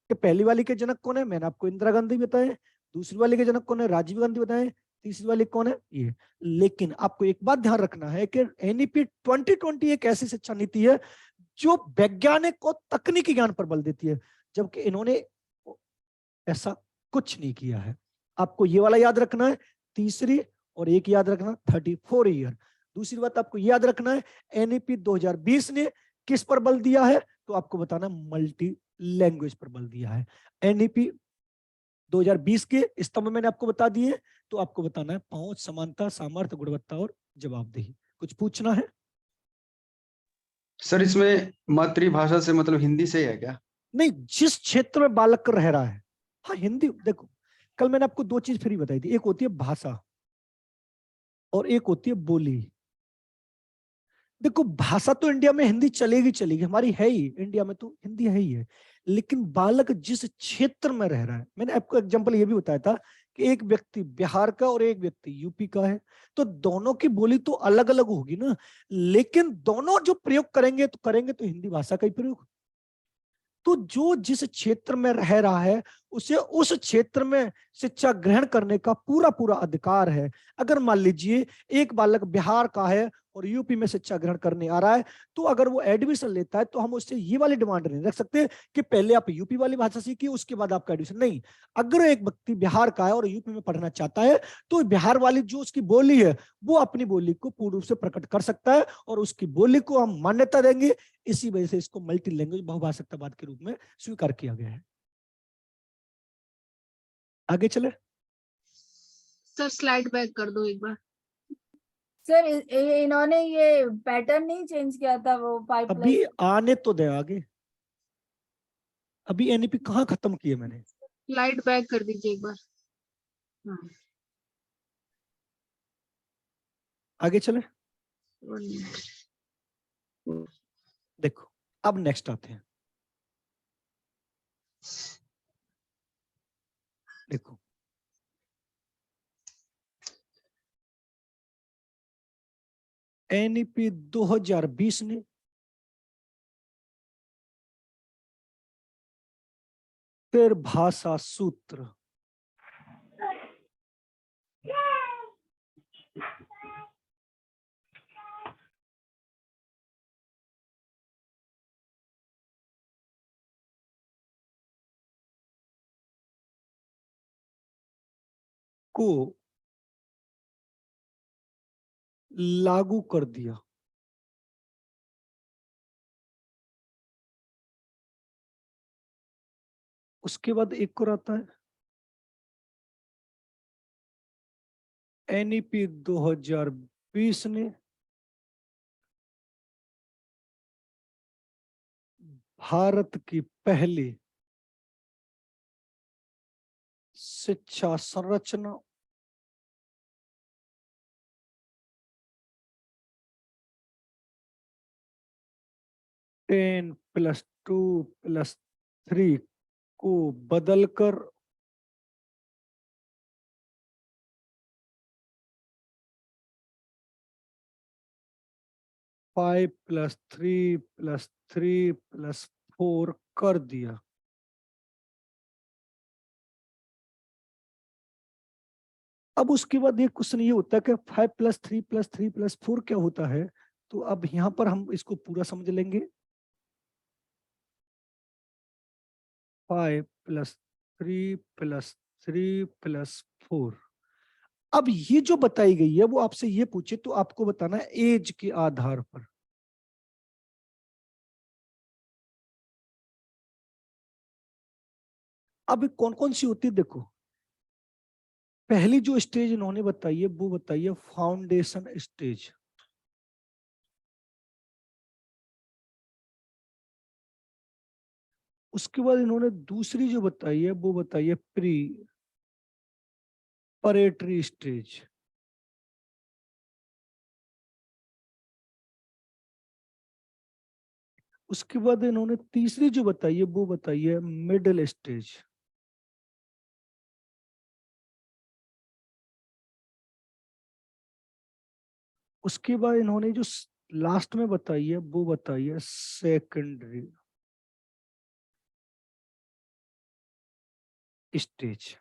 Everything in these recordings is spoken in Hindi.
कि पहली वाली के जनक कौन है, मैंने आपको इंदिरा गांधी बताए, दूसरी वाली के जनक कौन है, राजीव गांधी बताए, तीसरी वाली कौन है, ये। लेकिन आपको एक बात ध्यान रखना है कि एनईपी 2020 एक ऐसी शिक्षा नीति है जो वैज्ञानिक और तकनीकी ज्ञान पर बल देती है, जबकि इन्होंने ऐसा कुछ नहीं किया है। आपको ये वाला याद रखना है, तीसरी, और एक याद रखना 34 ईयर। दूसरी बात आपको याद रखना है, एनईपी 2020 ने किस पर बल दिया है, तो आपको बताना मल्टी लैंग्वेज पर बल दिया है। एनईपी 2020 के स्तंभ मैंने आपको बता दिए, तो आपको बताना है पहुंच, समानता, सामर्थ्य, गुणवत्ता और जवाबदेही। कुछ पूछना है? सर इसमें मातृभाषा से मतलब हिंदी से ही है क्या? नहीं, जिस क्षेत्र में बालक रह रहा है। हाँ, हिंदी देखो, कल मैंने आपको दो चीज फ्री बताई थी, एक होती है भाषा और एक होती है बोली। देखो, भाषा तो इंडिया में हिंदी चलेगी चलेगी, हमारी है ही, इंडिया में तो हिंदी है ही है। लेकिन बालक जिस क्षेत्र में रह रहा है, मैंने आपको एग्जांपल ये भी बताया था कि एक व्यक्ति बिहार का और एक व्यक्ति यूपी का है, तो दोनों की बोली तो अलग अलग होगी ना, लेकिन दोनों जो प्रयोग करेंगे तो हिंदी भाषा का ही प्रयोग। तो जो जिस क्षेत्र में रह रहा है उसे उस क्षेत्र में शिक्षा ग्रहण करने का पूरा पूरा अधिकार है। अगर मान लीजिए एक बालक बिहार का है और यूपी में शिक्षा ग्रहण करने आ रहा है, तो अगर वो एडमिशन लेता है तो हम उससे ये वाली डिमांड नहीं रख सकते कि पहले आप यूपी वाली भाषा सीखिए उसके बाद आपका एडमिशन। नहीं, अगर एक व्यक्ति बिहार का है और यूपी में पढ़ना चाहता है, तो बिहार वाली जो उसकी बोली है वो अपनी बोली को पूर्ण रूप से प्रकट कर सकता है और उसकी बोली को हम मान्यता देंगे। इसी वजह से इसको मल्टी लैंग्वेज, बहुभाषिकतावाद के रूप में स्वीकार किया गया है। आगे चले। सर स्लाइड बैक कर दो एक बार। सर इन्होंने ये पैटर्न नहीं चेंज किया था वो अभी पाइपलाइन? आने तो दे आगे, अभी एनईपी कहाँ खत्म किए मैंने। स्लाइड बैक कर दीजिए एक बार। हाँ, आगे चले। 1 मिनट। देखो, अब नेक्स्ट आते हैं। देखो, एनईपी 2020 ने फिर भाषा सूत्र को लागू कर दिया। उसके बाद एक और आता है एनईपी 2020 ने भारत की पहली शिक्षा संरचना ten plus two plus three को बदलकर 5+3+3+4 कर दिया। अब उसके बाद ये क्वेश्चन ये होता है कि 5+3+3+4 क्या होता है, तो अब यहां पर हम इसको पूरा समझ लेंगे। 5+3+3+4। अब ये जो बताई गई है वो आपसे ये पूछे तो आपको बताना है एज के आधार पर। अब कौन कौन सी होती है देखो, पहली जो स्टेज इन्होंने बताई है वो बताई है फाउंडेशन स्टेज। उसके बाद इन्होंने दूसरी जो बताई है वो बताई है प्री परेटरी स्टेज। उसके बाद इन्होंने तीसरी जो बताई है वो बताई है मिडिल स्टेज। उसके बाद इन्होंने जो लास्ट में बताई है वो बताई है सेकेंडरी। स्टेज।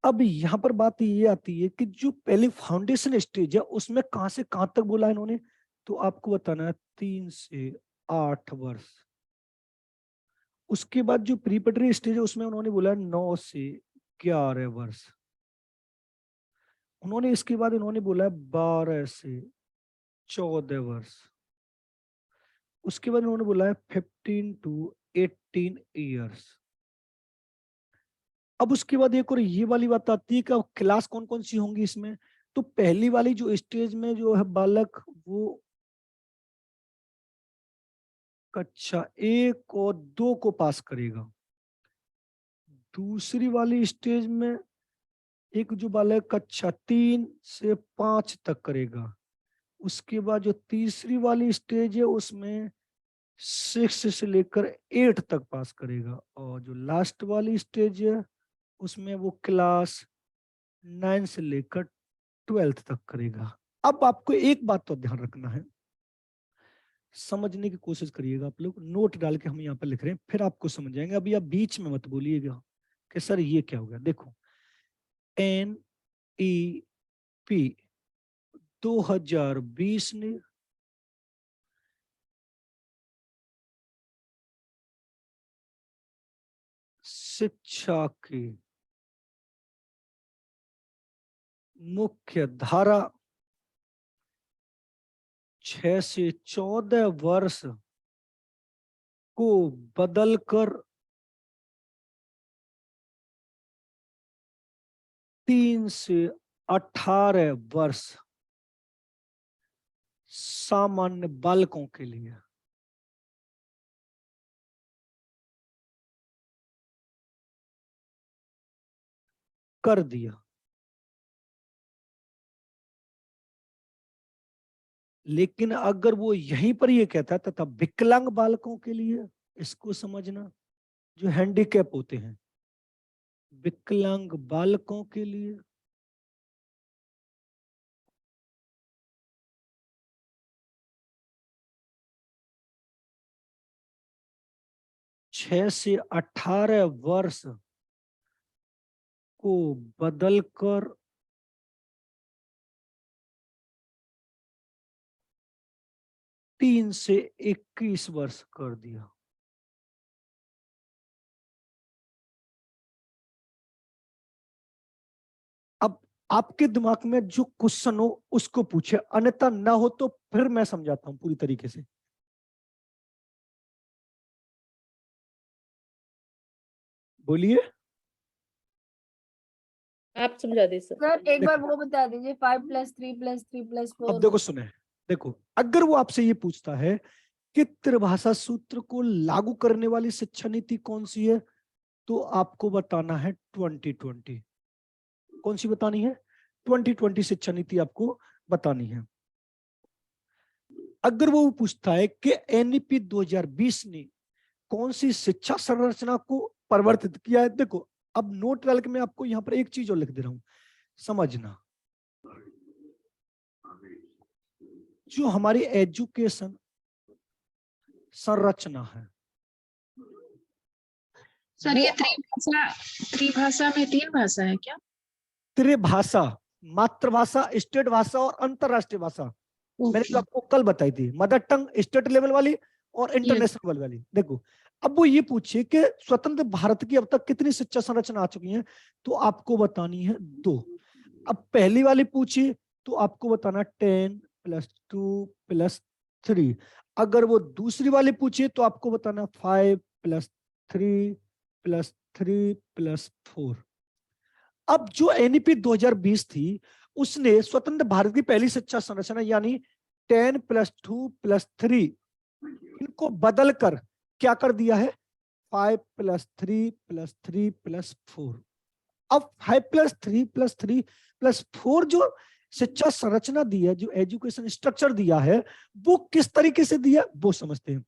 अब यहाँ पर बात ये आती है कि जो पहले फाउंडेशन स्टेज है उसमें कहां से कहां तक बोला इन्होंने, तो आपको बताना है 3 से 8 वर्ष। उसके बाद जो प्रीपेटरी स्टेज है उसमें उन्होंने बोला 9 से 11 वर्ष। उन्होंने इसके बाद इन्होंने बोला 12 से 14 वर्ष। उसके बाद उन्होंने बोला है 15 टू 18 ईयर्स। अब उसके बाद एक और ये वाली बात आती है कि अब क्लास कौन कौन सी होंगी इसमें। तो पहली वाली जो स्टेज में जो है बालक वो कक्षा 1 और 2 को पास करेगा। दूसरी वाली स्टेज में एक जो बालक कक्षा 3 से 5 तक करेगा। उसके बाद जो तीसरी वाली स्टेज है उसमें 6 से लेकर 8 तक पास करेगा। और जो लास्ट वाली स्टेज है उसमें वो क्लास 9 से लेकर 12th तक करेगा। अब आपको एक बात तो ध्यान रखना है, समझने की कोशिश करिएगा। आप लोग नोट डाल के हम यहाँ पर लिख रहे हैं, फिर आपको समझ जाएंगे। अभी आप बीच में मत बोलिएगा कि सर ये क्या हो गया। देखो NEP 2020 ने शिक्षा की मुख्य धारा 6 से 14 वर्ष को बदलकर 3 से 18 वर्ष सामान्य बालकों के लिए कर दिया। लेकिन अगर वो यहीं पर ये कहता तथा विकलांग बालकों के लिए, इसको समझना, जो हैंडीकैप होते हैं, विकलांग बालकों के लिए छह से 18 वर्ष को बदलकर 3 से 21 वर्ष कर दिया। अब आपके दिमाग में जो क्वेश्चन हो उसको पूछे, अन्यथा ना हो तो फिर मैं समझाता हूं पूरी तरीके से। बोलिए। आप समझा दीजिए सर। सर एक बार देखो। वो बता दीजिए 5 + 3 + 3 + 4। अब देखो सुने, देखो अगर वो आपसे ये पूछता है कि त्रिभाषा सूत्र को लागू करने वाली शिक्षा नीति कौन सी है, तो आपको बताना है 2020। कौन सी बतानी है? 2020 शिक्षा नीति आपको बतानी है। अगर वो पूछता है कि NEP 2020 ने कौन सी शिक्षा संरचना को परिवर्तित किया है, देखो अब नोट डाल के मैं आपको यहाँ पर एक चीज और लिख दे रहा हूं, समझना। जो हमारी एजुकेशन संरचना है सर ये वो त्रिभाषा में 3 भाषा है क्या? त्रिभाषा, मातृभाषा, स्टेट भाषा और अंतरराष्ट्रीय भाषा। मैंने जो आपको कल बताई थी, मदर टंग स्टेट लेवल वाली और इंटरनेशनल लेवल वाली। देखो अब वो ये पूछे कि स्वतंत्र भारत की अब तक कितनी शिक्षा संरचना आ चुकी है, तो आपको बतानी है 2। अब पहली वाली पूछी तो आपको बताना 10 + 2 + 3। अगर वो दूसरी वाली पूछे तो आपको बताना 5 + 3 + 3 + 4। अब जो NEP 2020 थी उसने स्वतंत्र भारत की पहली शिक्षा संरचना यानी 10 + 2 + 3 इनको बदलकर क्या कर दिया है, 5 + 3 + 3 + 4। अब 5 + 3 + 3 + 4 जो शिक्षा संरचना दी है, जो एजुकेशन स्ट्रक्चर दिया है, वो किस तरीके से दिया वो समझते हैं।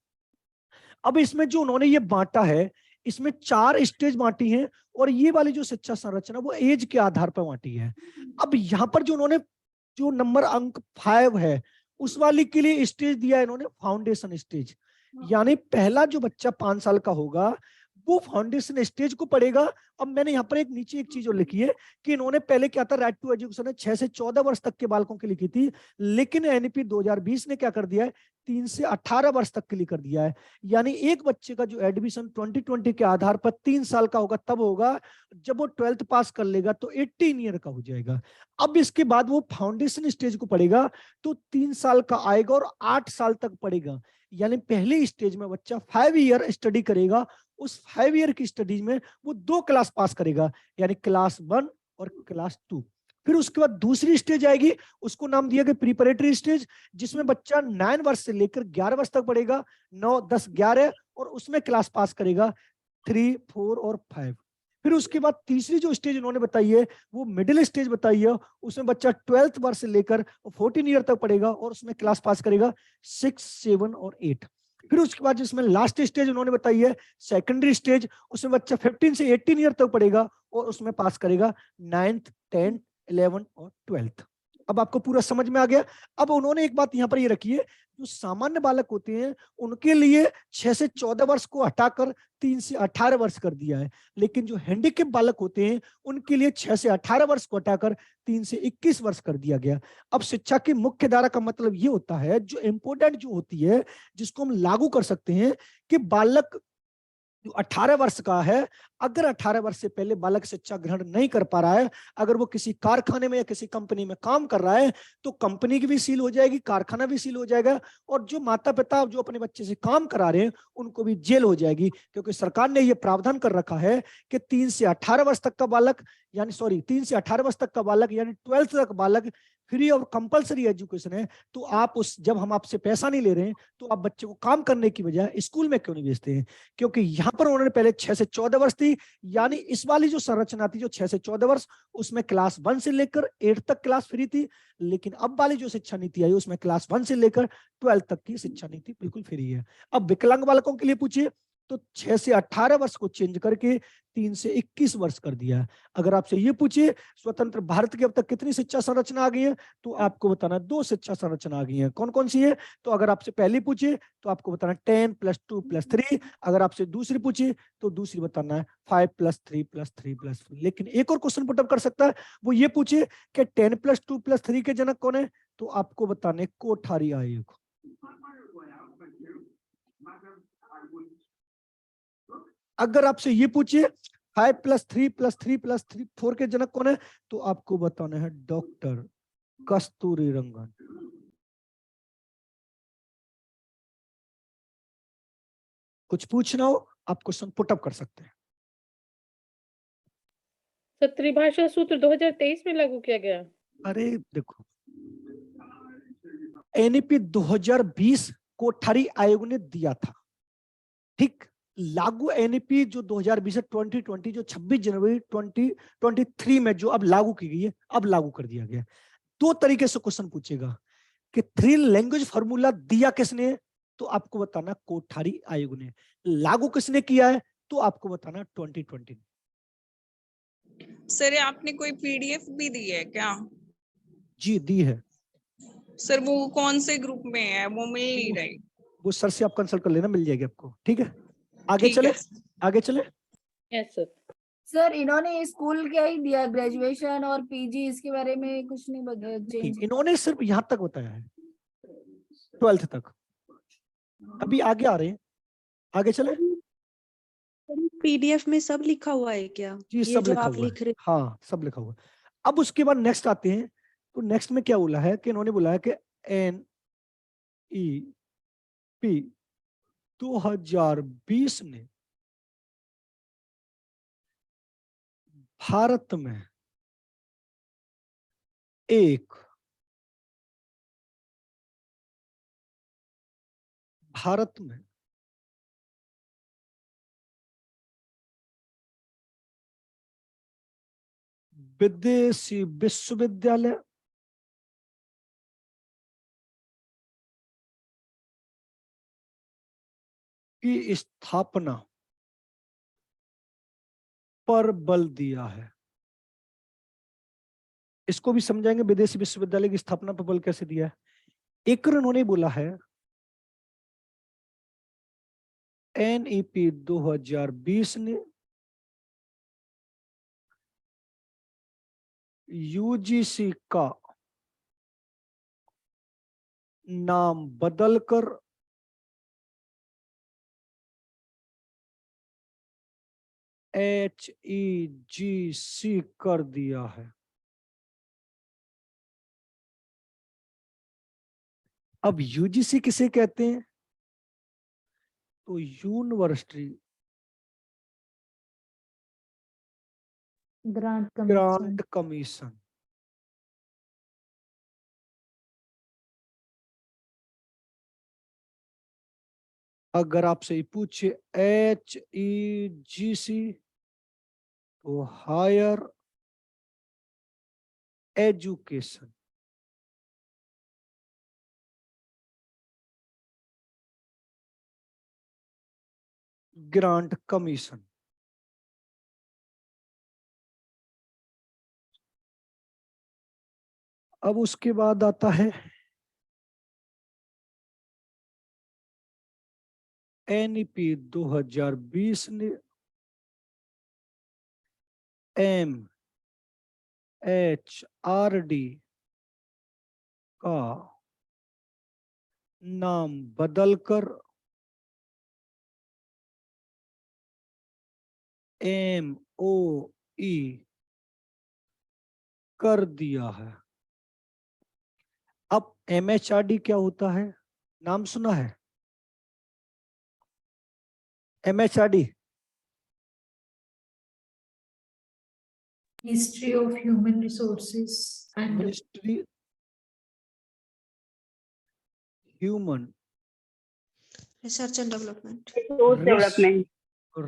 अब इसमें जो उन्होंने ये बांटा है, इसमें 4 स्टेज बांटी हैं और ये वाली जो शिक्षा संरचना वो एज के आधार पर बांटी है। अब यहाँ पर जो उन्होंने जो नंबर अंक 5 है उस वाली के लिए स्टेज दिया है इन्होंने फाउंडेशन स्टेज। यानी पहला जो बच्चा 5 साल का होगा वो फाउंडेशन स्टेज को पढ़ेगा। अब मैंने यहाँ पर एक नीचे एक चीज और लिखी है कि इन्होंने पहले क्या था, राइट टू एजुकेशन 6 से 14 वर्ष तक के बालकों के लिए की थी, लेकिन एनईपी 2020 ने क्या कर दिया है, 3 से 18 वर्ष तक के लिए कर दिया है। यानी एक बच्चे का जो एडमिशन 2020 के आधार पर 3 साल का होगा, तब होगा जब वो 12th पास कर लेगा तो 18 ईयर का हो जाएगा। अब इसके बाद वो फाउंडेशन स्टेज को पढ़ेगा तो 3 साल का आएगा और 8 साल तक पढ़ेगा। यानी पहले स्टेज में बच्चा 5 ईयर स्टडी करेगा, उस 5 ईयर की स्टडीज में वो 2 क्लास पास करेगा, यानी क्लास 1 और क्लास 2। फिर उसके बाद दूसरी स्टेज आएगी, उसको नाम दिया गया प्रिपरेटरी स्टेज, जिसमें बच्चा 9 वर्ष से लेकर 11 वर्ष तक पढ़ेगा, 9, 10, 11, और उसमें क्लास पास करेगा 3, 4 और 5। फिर उसके बाद तीसरी जो स्टेज उन्होंने बताई है वो मिडिल स्टेज बताई है, उसमें बच्चा 12th वर्ष से लेकर 14 ईयर तक पढ़ेगा और उसमें क्लास पास करेगा 6, 7 और 8। फिर उसके बाद जिसमें लास्ट स्टेज उन्होंने बताई है सेकेंडरी स्टेज, उसमें बच्चा 15 से 18 ईयर तक पढ़ेगा और उसमें पास करेगा 9th, 10th, 11th और 12th। अब आपको पूरा समझ में आ गया। अब उन्होंने एक बात यहाँ पर ये रखी है, जो सामान्य बालक होते हैं उनके लिए 6 से 14 वर्ष को हटाकर 3 से 18 वर्ष कर दिया है, लेकिन जो हैंडीकैप बालक होते हैं उनके लिए 6 से 18 वर्ष को हटाकर 3 से 21 वर्ष कर दिया गया। अब शिक्षा की मुख्य धारा का मतलब ये होता है, जो इम्पोर्टेंट जो होती है, जिसको हम लागू कर सकते हैं, कि बालक जो 18 वर्ष का है, अगर 18 वर्ष से पहले बालक शिक्षा ग्रहण नहीं कर पा रहा है, अगर वो किसी कारखाने में या किसी कंपनी में काम कर रहा है, तो कंपनी की भी सील हो जाएगी, कारखाना भी सील हो जाएगा, और जो माता पिता जो अपने बच्चे से काम करा रहे हैं उनको भी जेल हो जाएगी, क्योंकि सरकार ने यह प्रावधान कर रखा है कि 3 से 18 वर्ष तक का बालक, यानी 3 से 18 वर्ष तक का बालक, यानी 12th तक बालक फ्री और कंपलसरी एजुकेशन है। तो आप जब हम आपसे पैसा नहीं ले रहे हैं, तो आप बच्चे को काम करने की बजाय स्कूल में क्यों नहीं भेजते हैं? क्योंकि यहाँ पर उन्होंने पहले 6 से 14 वर्ष थी, यानी इस वाली जो संरचना थी जो 6 से 14 वर्ष, उसमें क्लास 1 से लेकर 8 तक क्लास फ्री थी, लेकिन अब वाली जो शिक्षा नीति आई उसमें क्लास 1 से लेकर 12 तक की शिक्षा नीति बिल्कुल फ्री है। अब विकलांग बालकों के लिए पूछिए, तो 6 से 18 वर्ष को चेंज करके 3 से 21 वर्ष कर दिया है। अगर आपसे ये पूछिए स्वतंत्र भारत की अब तक कितनी शिक्षा संरचना आ गई है, तो आपको बताना 2 शिक्षा संरचना आ गई है। कौन कौन सी है? तो अगर आपसे पहली पूछे तो आपको बताना 10 + 2 + 3, अगर आपसे दूसरी पूछे तो दूसरी बताना है 5 + 3 + 3 + 4। लेकिन एक और क्वेश्चन पुटअप कर सकता है, वो ये पूछे कि 10 + 2 + 3 के जनक कौन है, तो आपको बताने कोठारी आयोग। अगर आपसे ये पूछे 5 + 3 + 3 + 3 4 के जनक कौन है, तो आपको बताना है डॉक्टर कस्तूरी रंगन। कुछ पूछना हो आप क्वेश्चन पुटअप कर सकते हैं। सर त्रिभाषा सूत्र 2023 में लागू किया गया। अरे देखो, एनईपी 2020 कोठारी आयोग ने दिया था, ठीक। लागू एनईपी जो 2020 2020 जो 26 जनवरी 2023 में जो अब लागू की गई है, अब लागू कर दिया गया। 2 तरीके से क्वेश्चन पूछेगा कि 3 लैंग्वेज फार्मूला दिया किसने, तो आपको बताना कोठारी आयोग ने। लागू किसने किया है, तो आपको बताना 2020। सर आपने कोई पीडीएफ भी दी है क्या? जी दी है सर वो कौन से ग्रुप में है, वो मिल नहीं रही। वो सर से आप कंसल्ट कर लेना, मिल जाएगी आपको, ठीक है। आगे चले, आगे चले। Yes sir. सर इन्होंने स्कूल क्या ही दिया, ग्रेजुएशन और पीजी, इसके बारे में कुछ नहीं चेंज। इन्होंने सिर्फ यहां तक बताया है 12th तक। अभी आगे आ रहे हैं, आगे चले। पीडीएफ में सब लिखा हुआ है क्या? जी ये सब जो लिखा आप हुआ लिख है, रहे? हाँ सब लिखा हुआ है। अब उसके बाद नेक्स्ट आते हैं, तो नेक्स्ट में क्या बोला है कि इन्होंने बोला है कि एनईपी 2020 ने भारत में विदेशी विश्वविद्यालय की स्थापना पर बल दिया है। इसको भी समझाएंगे, विदेशी विश्वविद्यालय की स्थापना पर बल कैसे दिया है। एक उन्होंने बोला है NEP 2020 ने UGC का नाम बदलकर HEGC कर दिया है। अब UGC किसे कहते हैं? तो यूनिवर्सिटी ग्रांट कमीशन। अगर आपसे पूछे HEGC तो हायर एजुकेशन ग्रांट कमीशन। अब उसके बाद आता है NEP 2020 ने MHRD का नाम बदलकर MOE कर दिया है। अब MHRD क्या होता है? नाम सुना है MHRD? Ministry of Human Resources and ministry human research and development.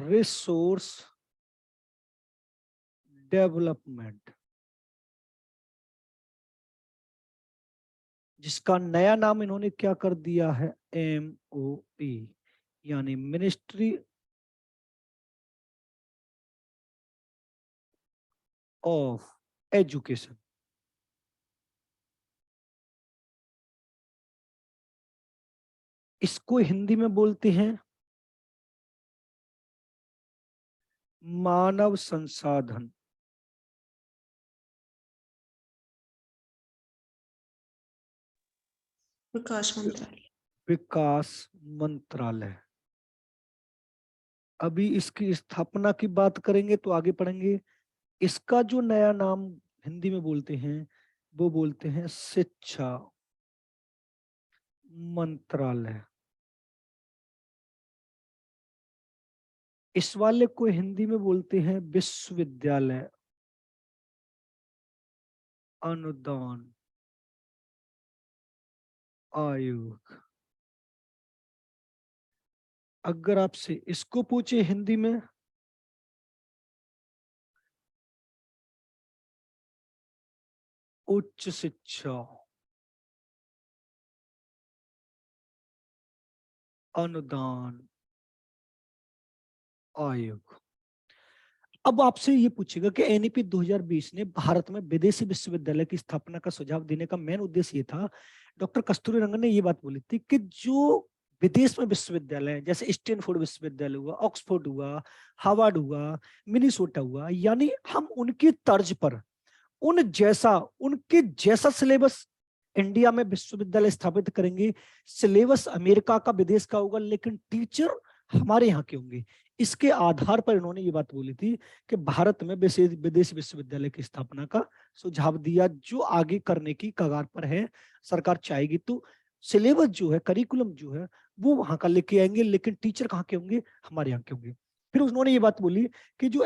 Resource development, जिसका नया नाम इन्होंने क्या कर दिया है? MOE, यानी मिनिस्ट्री ऑफ एजुकेशन। इसको हिंदी में बोलते हैं मानव संसाधन विकास मंत्रालय। विकास मंत्रालय। अभी इसकी स्थापना की बात करेंगे तो आगे पढ़ेंगे। इसका जो नया नाम हिंदी में बोलते हैं वो बोलते हैं शिक्षा मंत्रालय। इस वाले को हिंदी में बोलते हैं विश्वविद्यालय अनुदान आयोग। अगर आपसे इसको पूछे हिंदी में उच्च शिक्षा अनुदान आयोग। अब आपसे ये पूछेगा कि NEP 2020 ने भारत में विदेशी विश्वविद्यालय की स्थापना का सुझाव देने का मेन उद्देश्य ये था। डॉक्टर कस्तूरी रंगन ने ये बात बोली थी कि जो विदेश में विश्वविद्यालय जैसे स्टैनफोर्ड विश्वविद्यालय हुआ, ऑक्सफोर्ड हुआ, हार्वर्ड हुआ, मिनीसोटा हुआ, यानी हम उनकी तर्ज पर उनके जैसा सिलेबस इंडिया में विश्वविद्यालय स्थापित करेंगे। सिलेबस अमेरिका का विदेश का होगा लेकिन टीचर हमारे यहाँ के होंगे। इसके आधार पर इन्होंने ये बात बोली थी कि भारत में विदेशी विश्वविद्यालय की स्थापना का सुझाव दिया, जो आगे करने की कगार पर है। सरकार चाहेगी तो सिलेबस जो है, करिकुलम जो है वो वहां का लेके आएंगे, लेकिन टीचर कहाँ के होंगे? हमारे यहाँ के होंगे। फिर उन्होंने ये बात बोली कि जो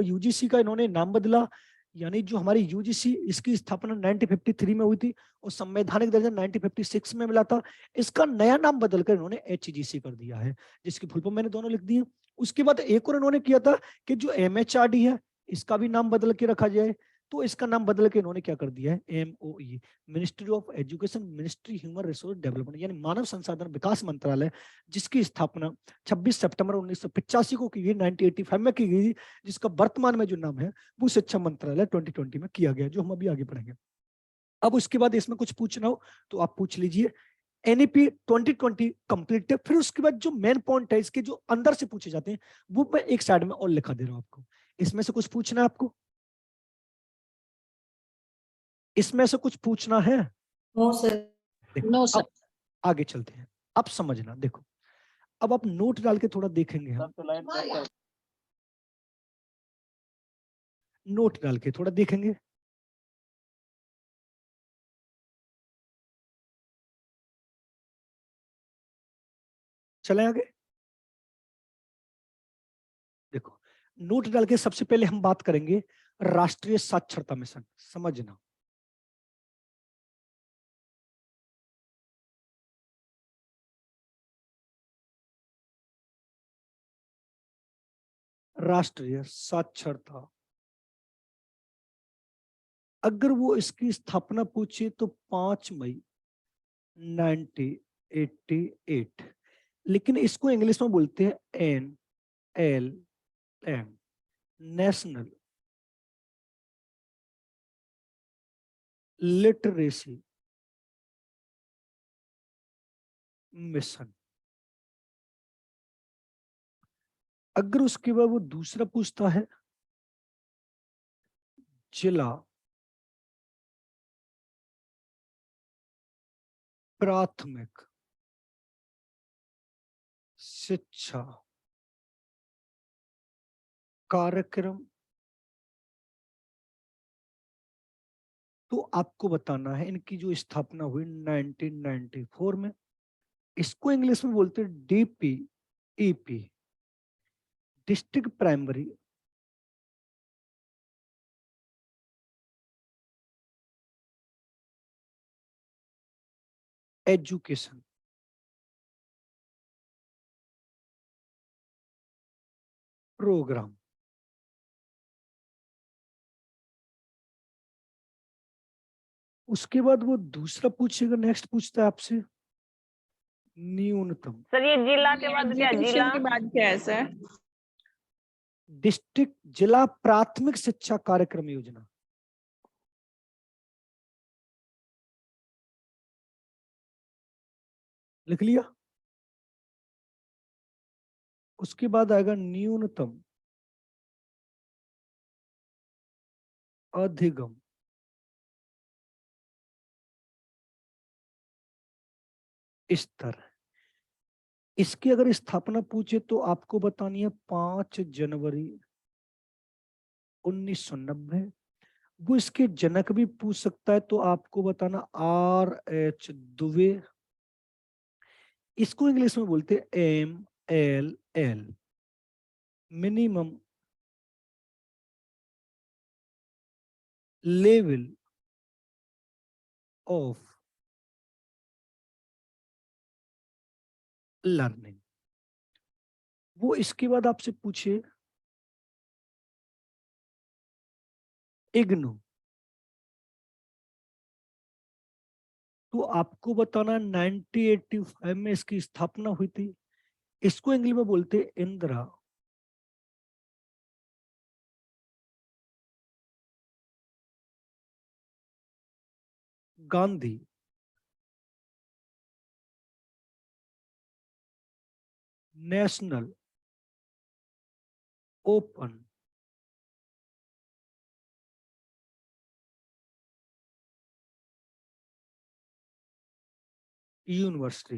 UGC का इन्होंने नाम बदला, यानी जो हमारी UGC इसकी स्थापना 1953 में हुई थी और संवैधानिक दर्जा 1956 में मिला था। इसका नया नाम बदलकर इन्होंने HEGC कर दिया है, जिसकी फुल फॉर्म मैंने दोनों लिख दी है। उसके बाद एक और इन्होंने किया था कि जो MHRD है इसका भी नाम बदल के रखा जाए, तो इसका नाम बदल के इन्होंने क्या कर दिया है? MOE, ministry of education ministry human resource development, यानी मानव संसाधन विकास मंत्रालय, जिसकी स्थापना 26 सितंबर 1985 को की गई, 1985 में की गई, जिसका वर्तमान में जो नाम है वो शिक्षा मंत्रालय 2020 में किया गया, जो हम अभी आगे पढ़ेंगे। अब उसके बाद इसमें कुछ पूछना हो तो आप पूछ लीजिए। एनईपी 2020 कंप्लीट है। फिर उसके बाद जो मेन पॉइंट है इसके जो अंदर से पूछे जाते हैं वो मैं एक साइड में और लिखा दे रहा हूं आपको। इसमें से कुछ पूछना है आपको? इसमें से कुछ पूछना है? No sir. देखो, नो सर। अब आगे चलते हैं। अब समझना, देखो अब आप नोट डाल के थोड़ा देखेंगे, हम नोट डाल के थोड़ा देखेंगे। चले आगे। देखो नोट डाल के सबसे पहले हम बात करेंगे राष्ट्रीय साक्षरता मिशन। समझना, राष्ट्रीय साक्षरता, अगर वो इसकी स्थापना पूछे तो 5 मई 1988, लेकिन इसको इंग्लिश में बोलते हैं NLM, नेशनल लिटरेसी मिशन। अगर उसके बाद वो दूसरा पूछता है जिला प्राथमिक शिक्षा कार्यक्रम, तो आपको बताना है इनकी जो स्थापना हुई 1994 में। इसको इंग्लिश में बोलते हैं DPEP, district primary education programme. उसके बाद वो दूसरा पूछेगा, नेक्स्ट पूछता है आपसे न्यूनतम सर ये जिला के बाद क्या? एजुकेशन जिला के बाद क्या है सर? डिस्ट्रिक्ट जिला प्राथमिक शिक्षा कार्यक्रम योजना। लिख लिया? उसके बाद आएगा न्यूनतम अधिगम स्तर। इसकी अगर स्थापना पूछे तो आपको बतानी है 5 जनवरी 1990। वो इसके जनक भी पूछ सकता है, तो आपको बताना RH दुबे। इसको इंग्लिश में बोलते हैं MLL, minimum level of learning. वो इसके बाद आपसे पूछे इग्नू, तो आपको बताना 1985 में इसकी स्थापना हुई थी। इसको इंग्लिश में बोलते हैं Indira Gandhi national open university.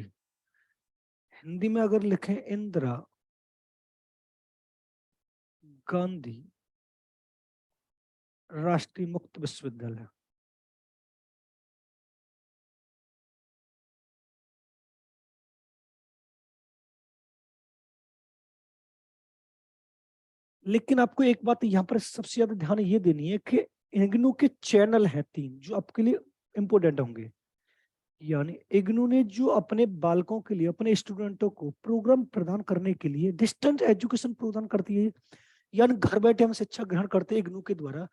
Hindi में अगर लिखें इंदिरा गांधी राष्ट्रीय मुक्त विश्वविद्यालय। लेकिन आपको एक बात यहाँ पर सबसे ज्यादा ध्यान ये देनी है कि इग्नू के चैनल हैं 3 जो आपके लिए इंपोर्टेंट होंगे। यानी इग्नू ने जो अपने बालकों के लिए, अपने स्टूडेंटों को प्रोग्राम प्रदान करने के लिए डिस्टेंस एजुकेशन प्रदान करती है, यानी घर बैठे हम शिक्षा ग्रहण करते हैं इग्नू के द्वारा।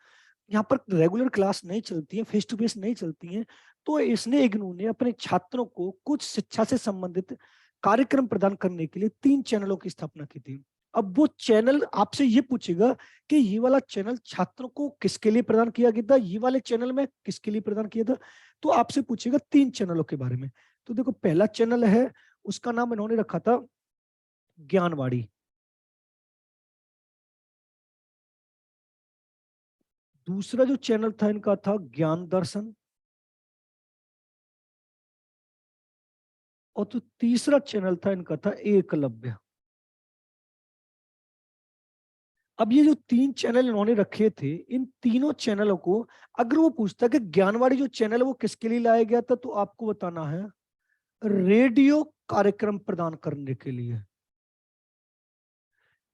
यहाँ पर रेगुलर क्लास नहीं चलती है, फेस टू फेस नहीं चलती है, तो इसने इग्नू ने अपने छात्रों को कुछ शिक्षा से संबंधित कार्यक्रम प्रदान करने के लिए 3 चैनलों की स्थापना की थी। अब वो चैनल आपसे ये पूछेगा कि ये वाला चैनल छात्रों को किसके लिए प्रदान किया गया था, ये वाले चैनल में किसके लिए प्रदान किया था, तो आपसे पूछेगा 3 चैनलों के बारे में। तो देखो पहला चैनल है उसका नाम इन्होंने रखा था ज्ञानवाणी। दूसरा जो चैनल था इनका था ज्ञान दर्शन, और जो तीसरा चैनल था इनका था एकलव्य। अब ये जो 3 चैनल इन्होंने रखे थे, इन तीनों चैनलों को अगर वो पूछता कि ज्ञानवाणी जो चैनल है वो किसके लिए लाया गया था, तो आपको बताना है रेडियो कार्यक्रम प्रदान करने के लिए।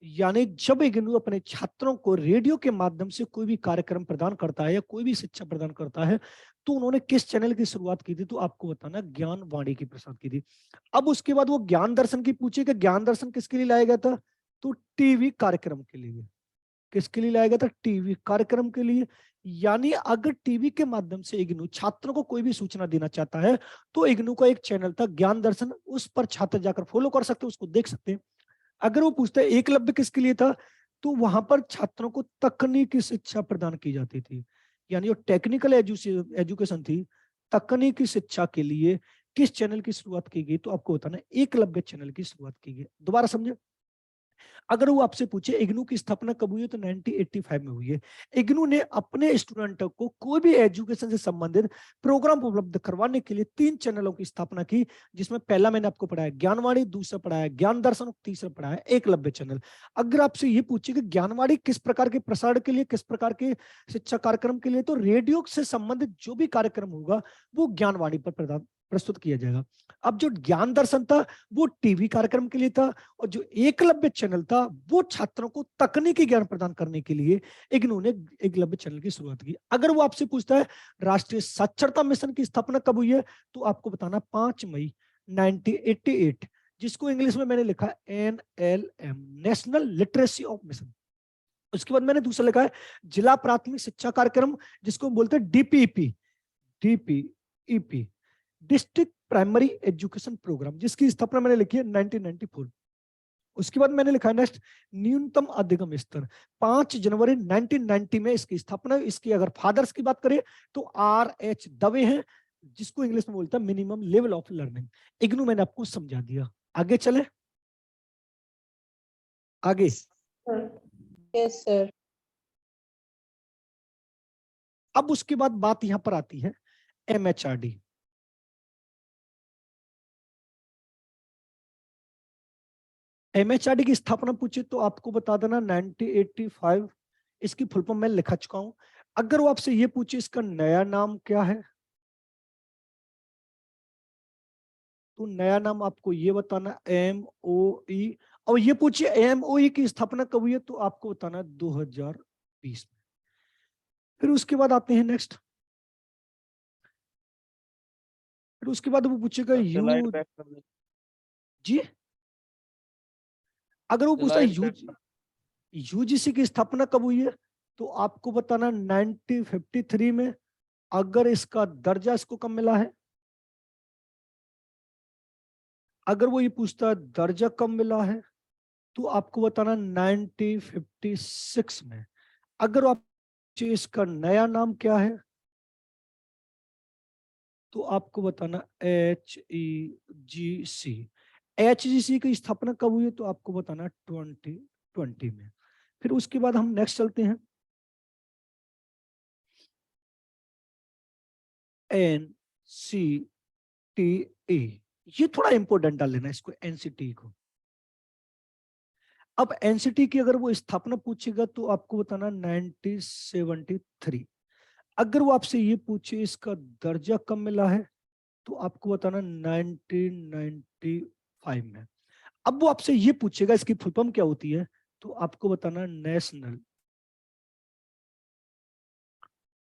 यानी जब इग्नू अपने छात्रों को रेडियो के माध्यम से कोई भी कार्यक्रम प्रदान करता है या कोई भी शिक्षा प्रदान करता है, तो उन्होंने किस चैनल की शुरुआत की थी, तो आपको बताना ज्ञानवाणी की प्रसाद की थी। अब उसके बाद वो ज्ञान दर्शन की पूछे कि ज्ञान दर्शन किसके लिए लाया गया था, तो टीवी कार्यक्रम के लिए। किसके लिए लाया गया था, टीवी कार्यक्रम के लिए। यानी अगर टीवी के माध्यम से इग्नू छात्रों को कोई भी सूचना देना चाहता है, तो इग्नू का एक चैनल था ज्ञान दर्शन, उस पर छात्र जाकर फॉलो कर सकते हैं, उसको देख सकते हैं। अगर वो पूछता है एकलव्य किसके लिए था, तो वहां पर छात्रों को तकनीकी शिक्षा प्रदान की जाती थी। यानी जो टेक्निकल एजुकेशन थी, तकनीकी शिक्षा के लिए किस चैनल की शुरुआत की गई, तो आपको बताना एकलव्य चैनल की शुरुआत की गई। दोबारा समझे, अगर वो आपसे पूछे इग्नू की स्थापना कब हुई है, तो 1985 में हुई है। इग्नू ने अपने स्टूडेंटों को कोई भी एजुकेशन से संबंधित प्रोग्राम उपलब्ध करवाने के लिए 3 चैनलों की स्थापना की, जिसमें पहला मैंने आपको पढ़ाया ज्ञानवाणी, दूसरा पढ़ाया ज्ञान दर्शन, तीसरा पढ़ाया एकलव्य चैनल। अगर आपसे ये पूछे कि ज्ञानवाणी किस प्रकार के प्रसारण के लिए, किस प्रकार के शिक्षा कार्यक्रम के लिए, तो रेडियो से संबंधित जो भी कार्यक्रम होगा वो ज्ञानवाणी पर प्रस्तुत किया जाएगा। अब जो ज्ञान दर्शन था वो टीवी कार्यक्रम के लिए था, और जो एकलव्य चैनल था वो छात्रों को तकनीकी ज्ञान प्रदान करने के लिए इग्नू ने एकलव्य चैनल की शुरुआत की। अगर वो आपसे पूछता है राष्ट्रीय साक्षरता मिशन की स्थापना कब हुई है, तो आपको बताना 5 मई 1988, जिसको इंग्लिश में मैंने लिखा NLM, national literacy of mission. उसके बाद मैंने दूसरा लिखा है जिला प्राथमिक शिक्षा कार्यक्रम, जिसको बोलते हैं DPEP, district primary education programme, जिसकी स्थापना मैंने लिखी है 1994। उसके बाद मैंने लिखा है नेक्स्ट न्यूनतम अधिगम स्तर, 5 जनवरी 1990 में इसकी स्थापना। इसकी अगर फादर्स की बात करें तो RH दवे हैं, जिसको इंग्लिश में बोलता है minimum level of learning. IGNOU मैंने आपको समझा दिया, आगे चले। आगे यस सर। अब उसके बाद बात यहां पर आती है MHRD। MHRD की स्थापना पूछे तो आपको बता देना 1985, इसकी फुल फॉर्म मैं लिखा चुका हूं। अगर वो आपसे ये पूछे इसका नया नाम क्या है, तो नया नाम आपको ये बताना MOE, और ये पूछिए MOE की स्थापना कब हुई है, तो आपको बताना 2020 में। फिर उसके बाद आते हैं नेक्स्ट, फिर उसके बाद वो पूछेगा जी, अगर वो पूछता है UGC की स्थापना कब हुई है, तो आपको बताना 1953 में। अगर इसका दर्जा इसको कब मिला है, अगर वो ये पूछता है दर्जा कब मिला है, तो आपको बताना 1956 में। अगर आप इसका नया नाम क्या है, तो आपको बताना HGC की स्थापना कब हुई है, तो आपको बताना 2020 में। फिर उसके बाद हम नेक्स्ट चलते हैं NCTA। ये थोड़ा इंपॉर्टेंट डाल लेना इसको, NCTA को। अब NCTA की अगर वो स्थापना पूछेगा तो आपको बताना 1973। अगर वो आपसे ये पूछे इसका दर्जा कब मिला है, तो आपको बताना 1995 में। अब वो आपसे ये पूछेगा इसकी फुल फॉर्म क्या होती है, तो आपको बताना national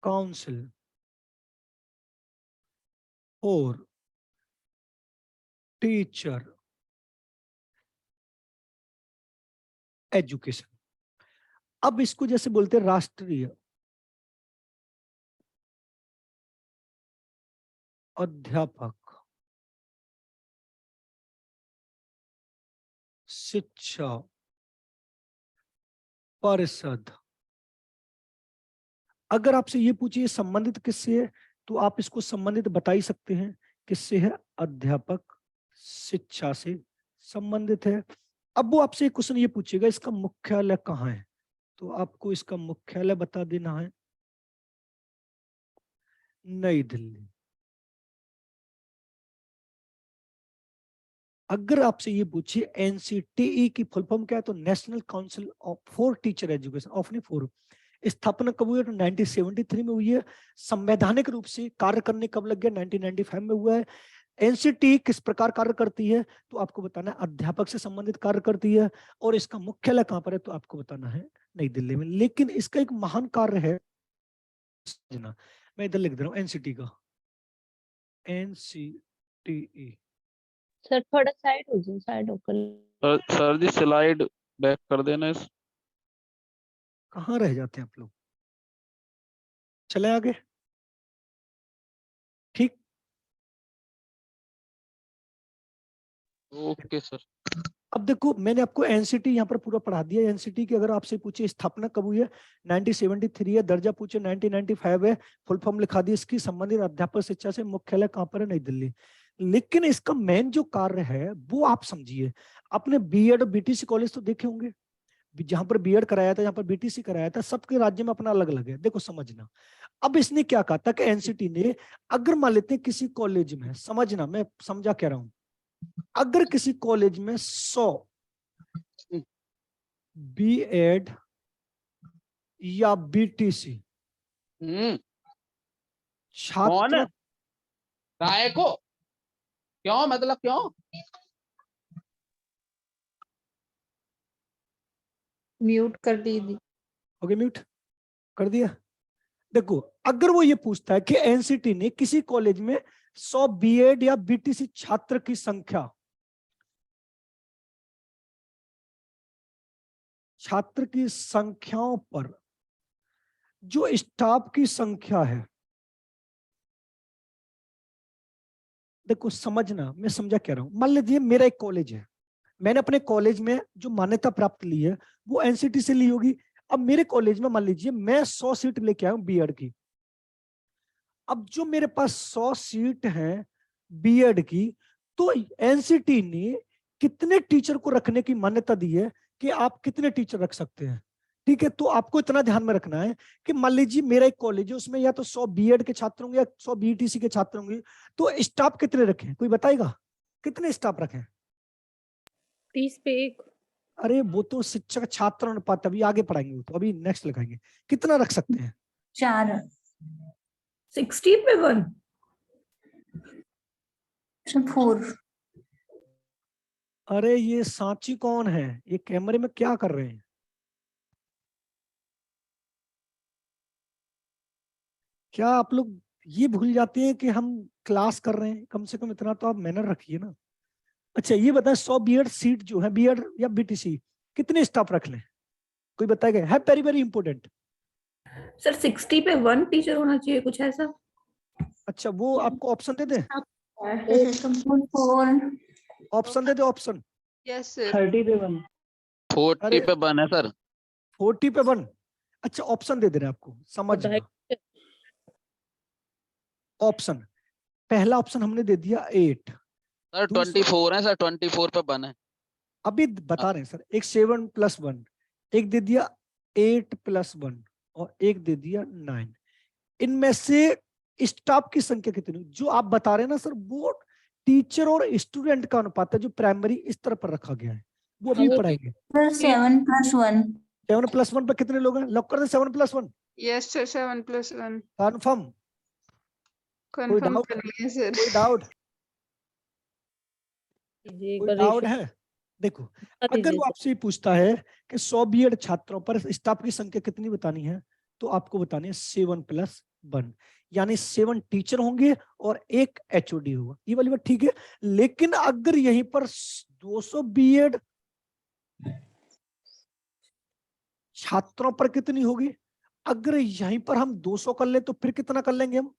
council for teacher education. अब इसको जैसे बोलते हैं राष्ट्रीय अध्यापक शिक्षा परिषद। अगर आपसे ये पूछिए संबंधित किससे है, तो आप इसको संबंधित बता ही सकते हैं किससे है? अध्यापक शिक्षा से संबंधित है। अब वो आपसे एक क्वेश्चन ये पूछेगा इसका मुख्यालय कहाँ है, तो आपको इसका मुख्यालय बता देना है नई दिल्ली। अगर आपसे ये पूछे एनसीटीई की फुल फॉर्म क्या है, तो national council for teacher education, of नहीं फॉर, स्थापना कब हुई है? तो 1973 में हुई है। संवैधानिक रूप से कार्य करने कब लग गया? 1995 में हुआ है। एनसीटी किस प्रकार कार्य करती है, तो आपको बताना है अध्यापक से संबंधित कार्य करती है। और इसका मुख्यालय कहां पर है, तो आपको बताना है नई दिल्ली में। लेकिन इसका एक महान कार्य है, मैं इधर लिख दे रहा हूं एनसीटी का, एनसीटीई। सर थोड़ा साइड हो जाओ, साइड होकर। सर जी स्लाइड बैक कर देना इस। कहाँ रह जाते हैं आप लोग? चले आगे, ठीक। Okay sir. अब देखो मैंने आपको एनसीटी यहाँ पर पूरा पढ़ा दिया। एनसीटी की अगर आपसे पूछे स्थापना कब हुई है, 1973 है। दर्जा पूछे 1995 है। फुल फॉर्म लिखा दी इसकी, संबंधित अध्यापक शिक्षा से, मुख्यालय कहाँ पर है? नई दिल्ली। लेकिन इसका मेन जो कार्य है वो आप समझिए। आपने बीएड और बीटीसी कॉलेज तो देखे होंगे, जहां पर बीएड कराया था, जहां पर बीटीसी कराया था, सबके राज्य में अपना अलग अलग है। देखो समझना, अब इसने क्या कहा था कि एनसीटी ने, अगर मान लेते हैं किसी कॉलेज में, समझना मैं समझा कह रहा हूं, अगर किसी कॉलेज में 100 बीएड या बीटीसी छात्र, काय को क्यों, मतलब क्यों? म्यूट कर दीजिए। ओके म्यूट कर दिया। देखो अगर वो ये पूछता है कि एनसीटी ने किसी कॉलेज में 100 बीएड या बीटीसी छात्र की संख्या, छात्र की संख्याओं पर जो स्टाफ की संख्या है, देखो समझना मैं समझा कह रहा हूं। मान लीजिए मेरा एक कॉलेज है, मैंने अपने कॉलेज में जो मान्यता प्राप्त ली है वो एनसीटी से ली होगी। अब मेरे कॉलेज में मान लीजिए मैं 100 सीट लेके आया हूं बीएड की। अब जो मेरे पास 100 सीट हैं बीएड की, तो एनसीटी ने कितने टीचर को रखने की मान्यता दी है कि आप कितने टीचर रख सकते हैं। ठीक है, तो आपको इतना ध्यान में रखना है कि मान लीजिए मेरा एक कॉलेज है, उसमें या तो 100 बीएड के छात्र होंगे या 100 बीटीसी के छात्र होंगे, तो स्टाफ कितने रखें? कोई बताएगा कितने स्टाफ रखें? 30 पे 1। अरे वो तो शिक्षक छात्र अनुपात अभी आगे पढ़ाएंगे, वो तो अभी नेक्स्ट लगाएंगे। कितना रख सकते हैं? 4। 60 पे 1। 4। अरे ये सांची कौन है? ये कैमरे में क्या कर रहे हैं? क्या आप लोग ये भूल जाते हैं कि हम क्लास कर रहे हैं? कम से कम इतना तो आप मैनर रखिए ना। अच्छा ये बताएं 100 बीएड सीट जो है, बीएड या बीटीसी, कितने स्टाफ रख लें? कोई बताएगा? है वेरी वेरी इंपॉर्टेंट। सर 60 पे 1 टीचर होना चाहिए, कुछ ऐसा। अच्छा वो आपको ऑप्शन दे दें? 4। ऑप्शन दे दे, ऑप्शन। Yes sir. 30 पे 1। 40 पे 1 है सर। 40 पे 1। अच्छा ऑप्शन दे दे रहे हैं आपको, समझना। ऑप्शन, पहला ऑप्शन हमने दे दिया 8। सर 24 है सर, 24 पे 1 है। अभी बता रहे हैं सर, एक 7 + 1, एक दे दिया 8 + 1 और एक दे दिया 9। इनमें से स्टाफ की संख्या कितनी जो आप बता रहे हैं ना सर, वो टीचर और स्टूडेंट का अनुपात है जो प्राइमरी स्तर पर रखा गया है, वो अभी पढ़ाएंगे। 7 + 1। 7 + 1 पे कितने लोग हैं? लॉक कर दे 7 + 1। Yes sir 7 + 1 confirm? Confirm doubt? कर लिए सर। कोई डाउट? जी कोई डाउट है? देखो अगर वो आपसे पूछता है कि 100 बीएड छात्रों पर स्टाफ की संख्या कितनी बतानी है, तो आपको बतानी है 7 + 1, यानी 7 टीचर होंगे और 1 एचओडी होगा। ये वाली बात ठीक है। लेकिन अगर यहीं पर 200 बीएड छात्रों पर कितनी होगी? अगर यहीं पर हम 200 कर ले तो फिर कितना कर लेंगे हम?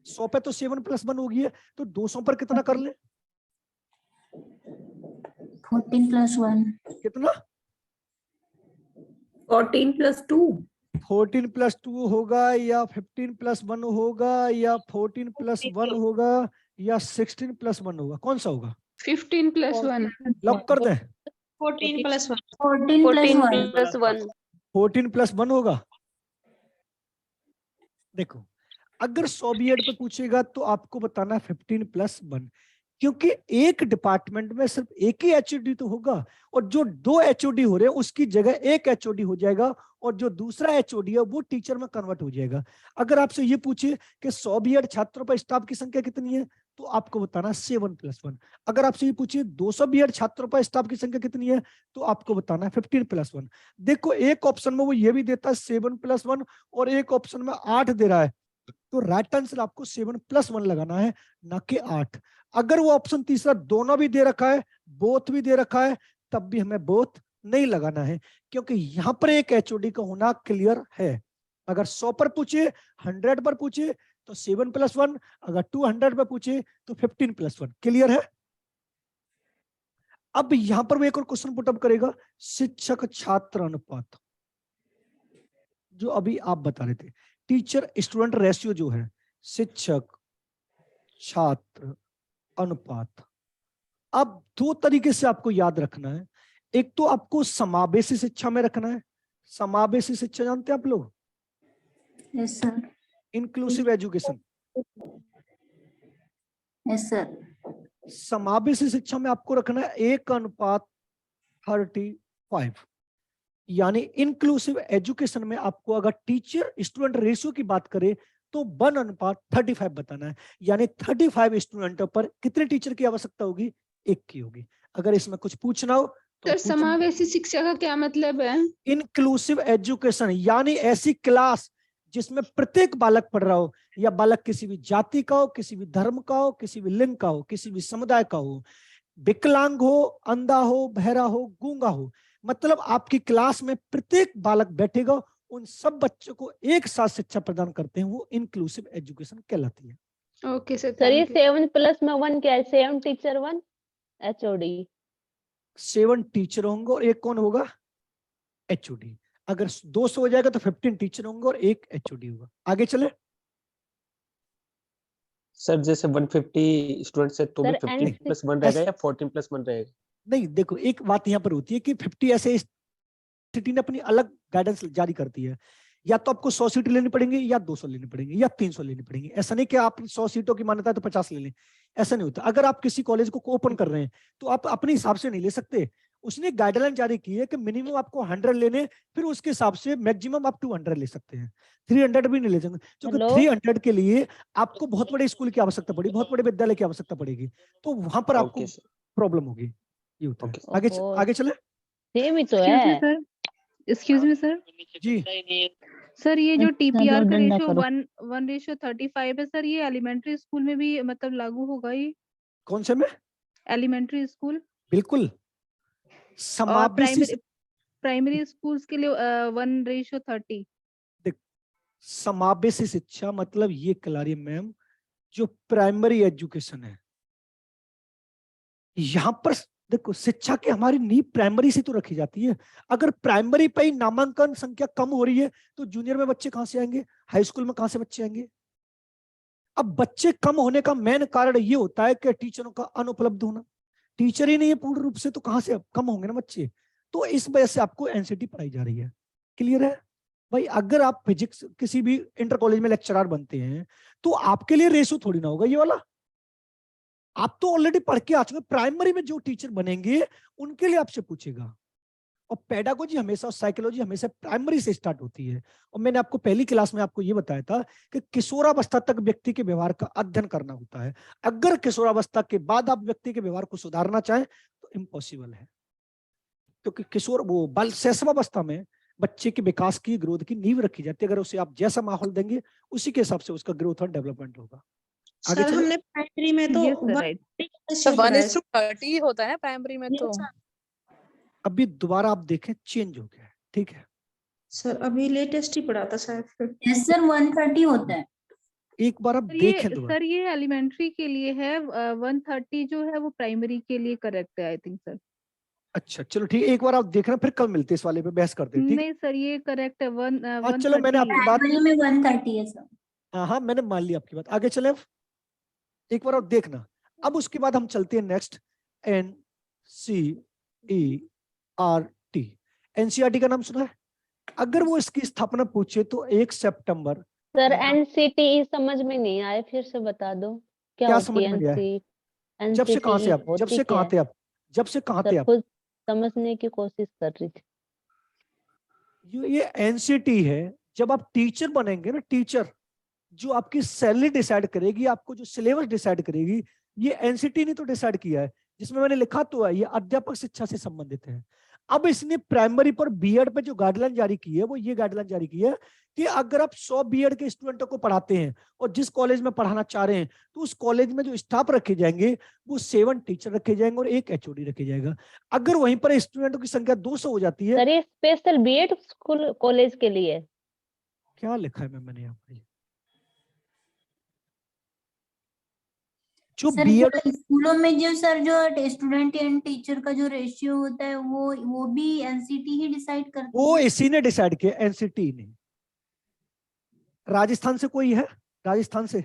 100 पे तो 7 + 1 होगी है, तो 200 पर कितना कर ले? 14 + 1। कितना? 14 + 2। 14 + 2 होगा या 15 + 1 होगा या 14 + 1 होगा या 16 + 1 होगा? कौन सा होगा? 15 + 1 लॉक कर दें? 14 + 1. 14 + 1 + 1 14 + 1 होगा। देखो, अगर 100 B.Ed पे पूछेगा तो आपको बताना 15 + 1, क्योंकि एक डिपार्टमेंट में सिर्फ एक ही HOD तो होगा, और जो 2 HOD हो रहे हैं उसकी जगह एक HOD हो जाएगा, और जो दूसरा HOD है वो टीचर में कन्वर्ट हो जाएगा। अगर आपसे ये पूछे कि 100 B.Ed छात्रों पर स्टाफ की संख्या कितनी है, तो आपको बताना 7 + 1। अगर आपसे ये पूछे 200 B.Ed छात्रों पर स्टाफ की संख्या कितनी है, तो आपको बताना 15 + 1। देखो, एक ऑप्शन में वो ये भी देता है 7 + 1, और एक ऑप्शन में 8 दे रहा है, तो राइट आंसर आपको 7 + 1 लगाना है, ना कि 8। अगर वो ऑप्शन तीसरा दोनों भी दे रखा है, बोथ भी दे रखा है, तब भी हमें बोथ नहीं लगाना है, क्योंकि यहां पर एक HOD का होना क्लियर है। अगर 100 पर पूछे, 100 पर पूछे तो 7 + 1, अगर 200 पर पूछे तो 15 + 1। क्लियर है? अब यहां पर वो एक और क्वेश्चन पुटअप करेगा, शिक्षक छात्र अनुपात, जो अभी आप बता रहे थे, टीचर स्टूडेंट रेशियो जो है, शिक्षक छात्र अनुपात। अब 2 तरीके से आपको याद रखना है। एक तो आपको समावेशी शिक्षा में रखना है। समावेशी शिक्षा जानते हैं आप लोग? Yes sir, inclusive education. Yes sir. समावेशी शिक्षा में आपको रखना है 1:35, यानी इंक्लूसिव एजुकेशन में आपको अगर टीचर स्टूडेंट रेशियो की बात करें तो 1:35 बताना है, यानी 35 स्टूडेंटों पर कितने टीचर की आवश्यकता होगी? 1 की होगी। अगर इसमें कुछ पूछना हो तो सर समावेशी शिक्षा का क्या मतलब है? इंक्लूसिव एजुकेशन यानी ऐसी क्लास जिसमें प्रत्येक बालक पढ़ रहा हो, या बालक किसी भी जाति का हो, किसी भी धर्म का हो, किसी भी लिंग का हो, किसी भी समुदाय का हो, विकलांग हो, अंधा हो, बहरा हो, गूंगा हो, मतलब आपकी क्लास में प्रत्येक बालक बैठेगा, उन सब बच्चों को एक साथ शिक्षा प्रदान करते हैं, वो इंक्लूसिव एजुकेशन कहलाती है। ओके सर, सर ये थैंक यू। 7 + 1 क्या है? 7 टीचर 1 HOD। 7 टीचर होंगे और एक कौन होगा? HOD। अगर 200 हो जाएगा तो 15 टीचर होंगे और एक HOD होगा। आगे चले। सर जैसे 150 स्टूडेंट्स है तो भी सर 15 + 1 रहेगा या 14 + 1 रहेगा? नहीं, देखो एक बात यहाँ पर होती है कि 50 ऐसे सिटी ने अपनी अलग गाइडेंस जारी करती है, या तो आपको 100 सीट लेनी पड़ेंगी, या 200 लेनी पड़ेंगी, या 300 लेनी पड़ेंगी। ऐसा नहीं कि आप 100 सीटों की मान्यता है तो 50 ले लें, ऐसा नहीं होता। अगर आप किसी कॉलेज को ओपन कर रहे हैं तो आप अपने हिसाब से नहीं ले सकते। उसने गाइडलाइन जारी की है कि मिनिमम आपको 100 लेने, फिर उसके हिसाब से मैक्सिमम आप 200 ले सकते हैं, 300 भी नहीं ले सकते, क्योंकि 300 के लिए आपको बहुत बड़े स्कूल की आवश्यकता पड़ेगी, बहुत बड़े विद्यालय की आवश्यकता पड़ेगी, तो वहां पर आपको ओके सर। प्रॉब्लम होगी। ये होता है। ओके। आगे ओहो। आगे चले। सेम ही तो है। एक्सक्यूज मी सर, जी सर ये जो TPR का डंडा रेशियो करो। 1:35 है सर, ये एलिमेंट्री स्कूल में भी मतलब लागू होगा? ये कौन से में? एलिमेंट्री स्कूल बिल्कुल। और समावेशी प्राइमरी स्कूल्स के लिए 1:30? समावेशी शिक्षा मतलब ये कलारी मैम, जो प्राइमरी एजुकेशन है, यहां पर देखो शिक्षा की हमारी नींव प्राइमरी से तो रखी जाती है। अगर प्राइमरी पे ही नामांकन संख्या कम हो रही है तो जूनियर में बच्चे कहां से आएंगे, हाई स्कूल में कहां से बच्चे आएंगे? अब बच्चे कम होने का मेन कारण ये होता है कि टीचरों का अनुपलब्ध होना। टीचर ही नहीं है पूर्ण रूप से तो कहां से कम होंगे ना बच्चे, तो इस वजह से आपको एनसीटी पढ़ाई जा रही है। क्लियर है भाई? अगर आप फिजिक्स किसी भी इंटर कॉलेज में लेक्चरर बनते हैं तो आपके लिए रेशो थोड़ी ना होगा ये वाला, आप तो ऑलरेडी पढ़ के आ चुके। प्राइमरी में जो टीचर बनेंगे उनके लिए आपसे पूछेगा, और पेडागोजी हमेशा, साइकोलॉजी हमेशा प्राइमरी से स्टार्ट होती है। और मैंने आपको पहली क्लास में आपको ये बताया था कि किशोरावस्था तक व्यक्ति के व्यवहार का अध्ययन करना होता है। अगर किशोरावस्था के बाद आप व्यक्ति के व्यवहार को सुधारना चाहें तो इम्पॉसिबल है, क्योंकि किशोर वो बाल शैशवावस्था में बच्चे के विकास की, ग्रोथ की नींव रखी जाती है। अगर उसे आप जैसा माहौल देंगे उसी के हिसाब से उसका ग्रोथ और डेवलपमेंट होगा। आगे सर चलो। हमने प्राइमरी में तो Yes, sir, right. 1:30 होता है ना प्राइमरी में तो। अभी दोबारा आप देखें चेंज हो गया है, ठीक है? सर अभी लेटेस्ट ही पढ़ा था शायद। यस सर, 1:30 होता है। एक बार आप सर देखें दोबारा। सर ये एलिमेंट्री के लिए है, 1:30 जो है वो प्राइमरी के लिए करेक्ट है आई थिंक सर। अच्छा चलो ठीक है, एक बार आप देखना, फिर कल मिलते हैं इस वाले पे बहस करते हैं, ठीक है? नहीं सर ये करेक्ट है, हाँ चलो, मैंने आपकी बात, प्राइमरी में 1:30 है सर। हाँ हाँ मैंने मान लिया आपकी बात। आगे चले अब। एक बार और देखना। अब उसके बाद हम चलते हैं नेक्स्ट, NCERT। NCERT का नाम सुना है? अगर वो इसकी स्थापना पूछे तो 1 सितंबर सर एनसीटी समझ में नहीं आए, फिर से बता दो क्या क्या होती समझ है में नहीं आया? एनसी जब से कहां से आप, जब होती से क्या कहां है? थे आप, जब से कहां थे सर आप? खुद समझने की कोशिश कर रही थी। ये एनसीटी है। जब आप टीचर बनेंगे ना, टीचर जो आपकी सैलरी डिसाइड करेगी, आपको जो सिलेबस डिसाइड करेगी, ये एनसीटी ने तो डिसाइड किया है, जिसमें मैंने लिखा तो है ये अध्यापक शिक्षा से संबंधित है। अब इसने प्राइमरी पर बीएड पे जो गाइडलाइन जारी की है, वो ये गाइडलाइन जारी की है कि अगर आप 100 बीएड के स्टूडेंटों को पढ़ाते हैं और जिस कॉलेज में पढ़ाना चाह रहे हैं, तो उस कॉलेज में जो स्टाफ रखे जाएंगे वो 7 टीचर रखे जाएंगे और 1 एचओडी रखे जाएगा। अगर वहीं पर स्टूडेंटों की संख्या 200 हो जाती है। सर ये स्पेशल बीएड स्कूल कॉलेज के लिए? क्या लिखा है मैंने यहाँ पर? जो सर बीएड जो स्कूलों में जो सर जो स्टूडेंट एंड टीचर का जो रेशियो होता है वो भी एनसीटी ही डिसाइड करती वो है। इसी ने डिसाइड किया, एनसीटी ने। राजस्थान से कोई है? राजस्थान से,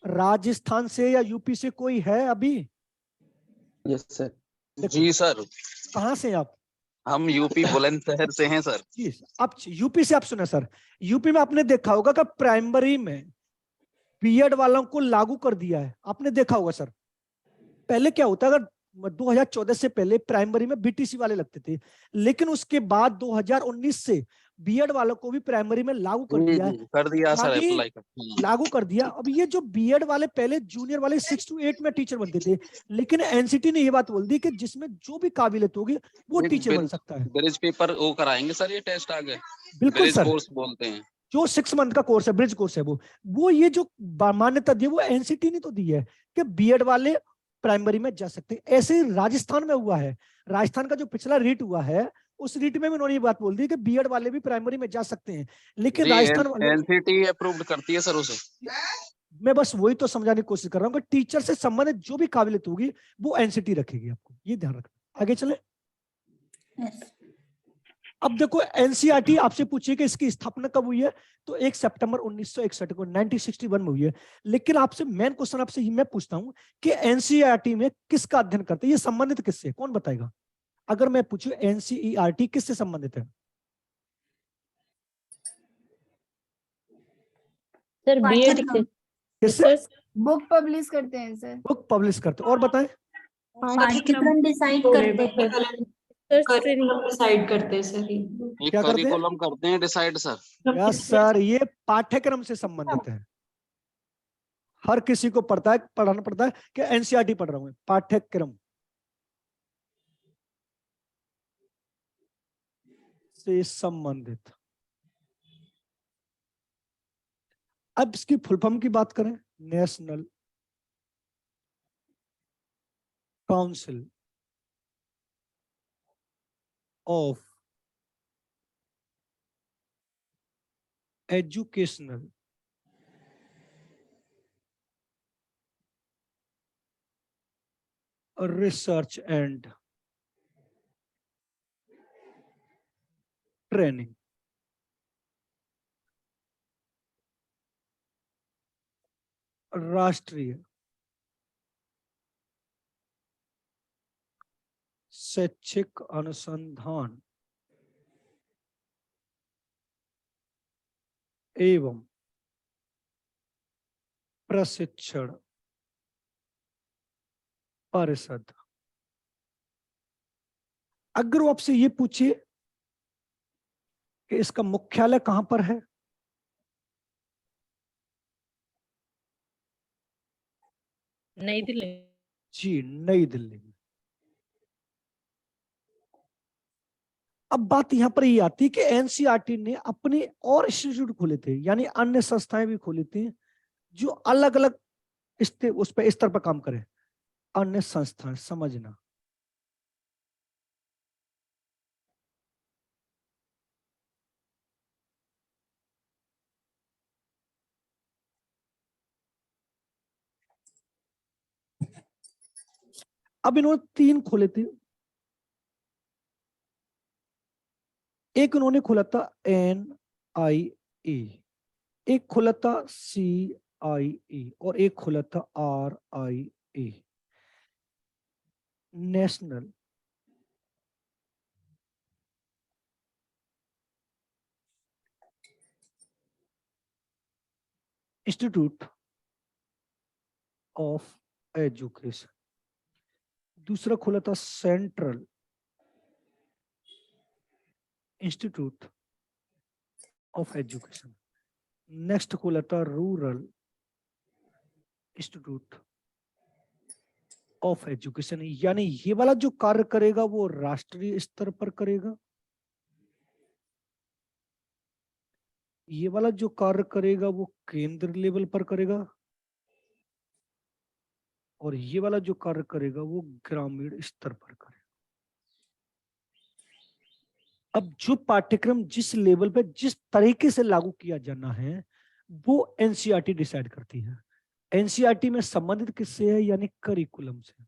राजस्थान से या यूपी से कोई है अभी? Yes sir. जी सर, कहाँ से हैं आप? हम यूपी बुलंदशहर से हैं सर। जी, आप यूपी से आप सुना सर। यूपी में आपने देखा होगा कि प्राइमरी में बीएड वालों को लागू कर दिया है, आपने देखा होगा सर। पहले क्या होता, अगर 2014 से पहले प्राइमरी में बीटीसी वाले लगते थे, लेकिन उसके बाद 2019 से बीएड वालों को भी प्राइमरी में लागू कर दिया है। कर दिया सर, यानी अप्लाई कर। लागू कर दिया। अब ये जो बीएड वाले पहले जूनियर वाले 6 to 8 में टीचर बनते थे, लेकिन एनसीटी ने ये बात बोल दी कि जिसमें जो भी काबिलियत होगी वो टीचर बन सकता है। ब्रिज पेपर वो कराएंगे सर, ये टेस्ट आगे। बिल्कुल ब्रिज सर, कोर्स बोलते हैं। जो 6 मंथ का कोर्स है, ब्रिज कोर्स है, वो ये जो मान्यता दी है वो एनसीटी ने तो दी है कि बीएड वाले प्राइमरी में जा सकते हैं। ऐसे ही राजस्थान में हुआ है। राजस्थान का जो पिछला रीट हुआ है, उस रीट में भी उन्होंने ये बात बोल दी कि बीएड वाले भी प्राइमरी में जा सकते हैं, लेकिन राजस्थान वाले एनसीटी अप्रूव्ड करती है सर उसे। मैं बस वही तो समझाने की कोशिश कर रहा हूँ कि टीचर से संबंधित जो भी काबिलियत होगी वो एनसीटी रखेगी, आपको ये ध्यान रखना। आगे चले। अब देखो एनसीईआरटी आपसे पूछिए कि इसकी स्थापना कब हुई है, तो 1 सितंबर 1961 को 1961 में हुई है। लेकिन आपसे मेन क्वेश्चन आपसे मैं पूछता हूं कि एनसीईआरटी में किसका अध्ययन करते हैं, ये संबंधित किससे, कौन बताएगा? अगर मैं पूछूं एनसीईआरटी किससे संबंधित है? सर बीएड किससे? बुक पब्लिश करते हैं सर। बुक पब्लिश करते हैं। और बताएं? पाठ्यक्रम डिसाइड करते हैं। डिसाइड करते हैं सर। ये क्या करते हैं? करिकुलम करते हैं डिसाइड सर। यस सर, ये पाठ्यक्रम से संबंधित है। हर किसी को पढ़ाना पड़ता है कि एनसीईआरटी पढ़ रहा हूं, पाठ्यक्रम से संबंधित। अब इसकी फुल फॉर्म की बात करें, national council of educational research and training. राष्ट्रीय शैक्षिक अनुसंधान एवं प्रशिक्षण परिषद। अगर वो आपसे ये पूछे कि इसका मुख्यालय कहां पर है, नई दिल्ली। जी नई दिल्ली में। अब बात यहां पर ये आती है कि एनसीईआरटी ने अपने और इंस्टीट्यूट खोले थे, यानी अन्य संस्थाएं भी खोली थी जो अलग अलग उस पर स्तर पर काम करें। अन्य संस्थाएं समझना, अब इन्होंने 3 खोले थे। एक उन्होंने खोला था NIE, एक खुला था CIE और एक खुला था RIA, national institute of education, दूसरा खुला था central institute of education, next खोला था रूरल इंस्टीट्यूट ऑफ एजुकेशन। यानी ये वाला जो कार्य करेगा वो राष्ट्रीय स्तर पर करेगा, ये वाला जो कार्य करेगा वो केंद्र लेवल पर करेगा, और ये वाला जो कार्य करेगा वो ग्रामीण स्तर पर करेगा। अब जो पाठ्यक्रम जिस लेवल पे जिस तरीके से लागू किया जाना है वो एनसीईआरटी डिसाइड करती है। एनसीईआरटी में संबंधित किससे है, यानी करिकुलम से।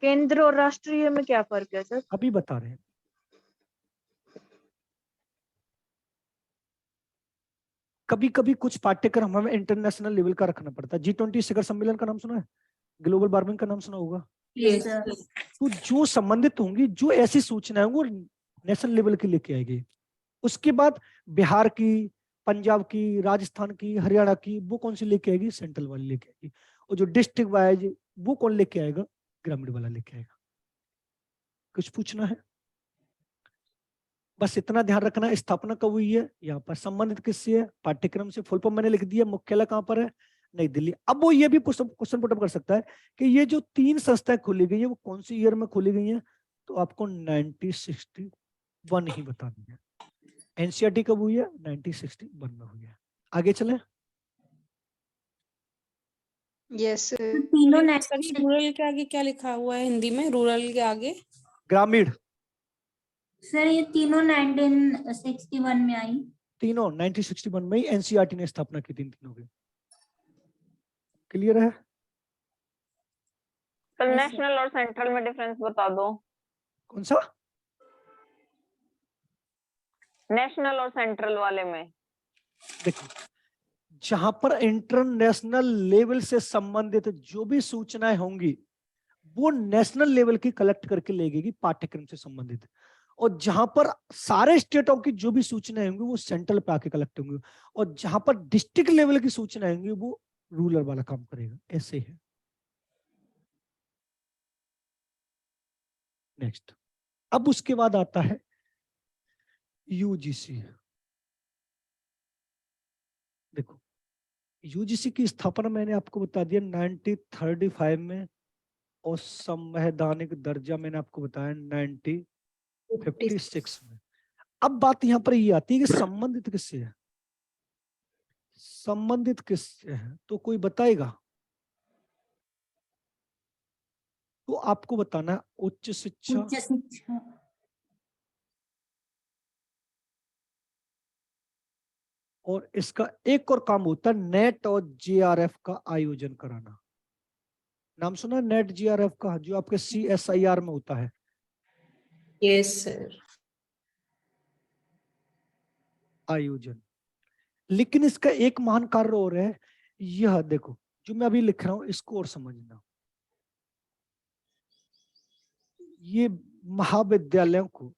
केंद्र और राष्ट्रीय में क्या फर्क है सर? अभी बता रहे हैं। कभी कभी कुछ पाठ्यक्रम हमें इंटरनेशनल लेवल का रखना पड़ता है। G20 शिखर सम्मेलन का नाम सुना है, ग्लोबल वार्मिंग का नाम सुना होगा। यस तो जो संबंधित होंगी, जो ऐसी सूचनाएं होंगी वो नेशनल लेवल की लेके आएगी। उसके बाद बिहार की, पंजाब की, राजस्थान की, हरियाणा की, वो कौन सी लेके आएगी, सेंट्रल वाली लेके आएगी। और जो डिस्ट्रिक्ट वाइज वो कौन लेके आएगा, ग्रामीण वाला लेके आएगा। कुछ पूछना है? बस इतना ध्यान रखना, स्थापना कब हुई है, यहाँ पर संबंधित किससे है, पाठ्यक्रम से। फुल फॉर्म मैंने लिख दिया, मुख्यालय कहाँ पर है, नई दिल्ली। अब वो ये भी क्वेश्चन पुटअप कर सकता है कि ये जो 3 संस्थाएं खोली गई है वो कौन सी ईयर में खोली गई है, तो आपको 1961 ही बतानी है। एनसीईआरटी कब हुई है, 1961 में हुई है। आगे चले। यस तीनों रूरल के आगे क्या लिखा हुआ है हिंदी में, रूरल के आगे? ग्रामीण। सर ये तीनों 1961 में आई। तीनों 1961 में ही एनसीईआरटी ने स्थापना की थी, तीनों की। क्लियर है? सर नेशनल और सेंट्रल में डिफरेंस बता दो। कौन सा? नेशनल और सेंट्रल वाले में। देखो, जहां पर इंटरनेशनल लेवल से संबंधित जो भी सूचनाएं होंगी वो नेशनल लेवल की कलेक्ट करके लेगी पाठ्यक्रम से संबंधित, और जहां पर सारे स्टेटों की जो भी सूचनाएं होंगी वो सेंट्रल पे आके कलेक्ट होंगी, और जहां पर डिस्ट्रिक्ट लेवल की सूचनाएं होंगी वो रूरल वाला काम करेगा। ऐसे है। नेक्स्ट, अब उसके बाद आता है यूजीसी। देखो, यूजीसी की स्थापना मैंने आपको बता दिया 1935 में, और संवैधानिक दर्जा मैंने आपको बताया 1956 में। अब बात यहां पर ये आती है कि संबंधित किससे है, संबंधित किससे है, तो कोई बताएगा? तो आपको बताना है उच्च शिक्षा, उच्च शिक्षा, और इसका एक और काम होता है नेट और जेआरएफ का आयोजन कराना। नाम सुना नेट जेआरएफ का, जो आपके CSIR में होता है। Yes sir. आयोजन। लेकिन इसका एक महान कार्य और है, यह देखो जो मैं अभी लिख रहा हूं इसको और समझना। ये महाविद्यालयों को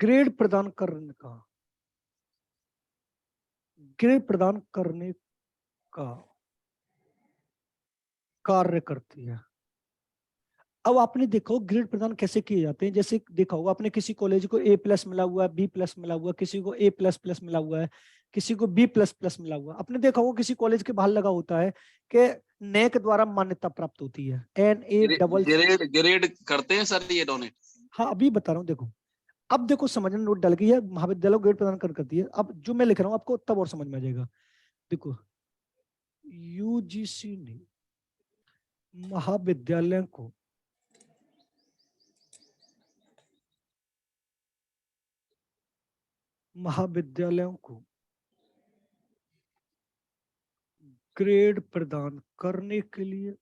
ग्रेड प्रदान करने का कार्य करती है। अब आपने देखो ग्रेड प्रदान कैसे किए जाते हैं। जैसे देखा होगा आपने, किसी कॉलेज को A+ मिला हुआ है, B+ मिला हुआ है, किसी को A++ मिला हुआ है, किसी को B++ मिला हुआ है। आपने देखा होगा किसी कॉलेज के बाहर लगा होता है कि NAC द्वारा मान्यता प्राप्त होती है, NA ग्रेड करते हैं सर ये डोनेट? हाँ, अभी बता रहा हूँ। देखो, अब देखो समझना, नोट डल गई है, महाविद्यालय को ग्रेड प्रदान करती है। अब जो मैं लिख रहा हूँ आपको तब और समझ में आ जाएगा। देखो, यूजीसी ने महाविद्यालय को ग्रेड प्रदान करने के लिए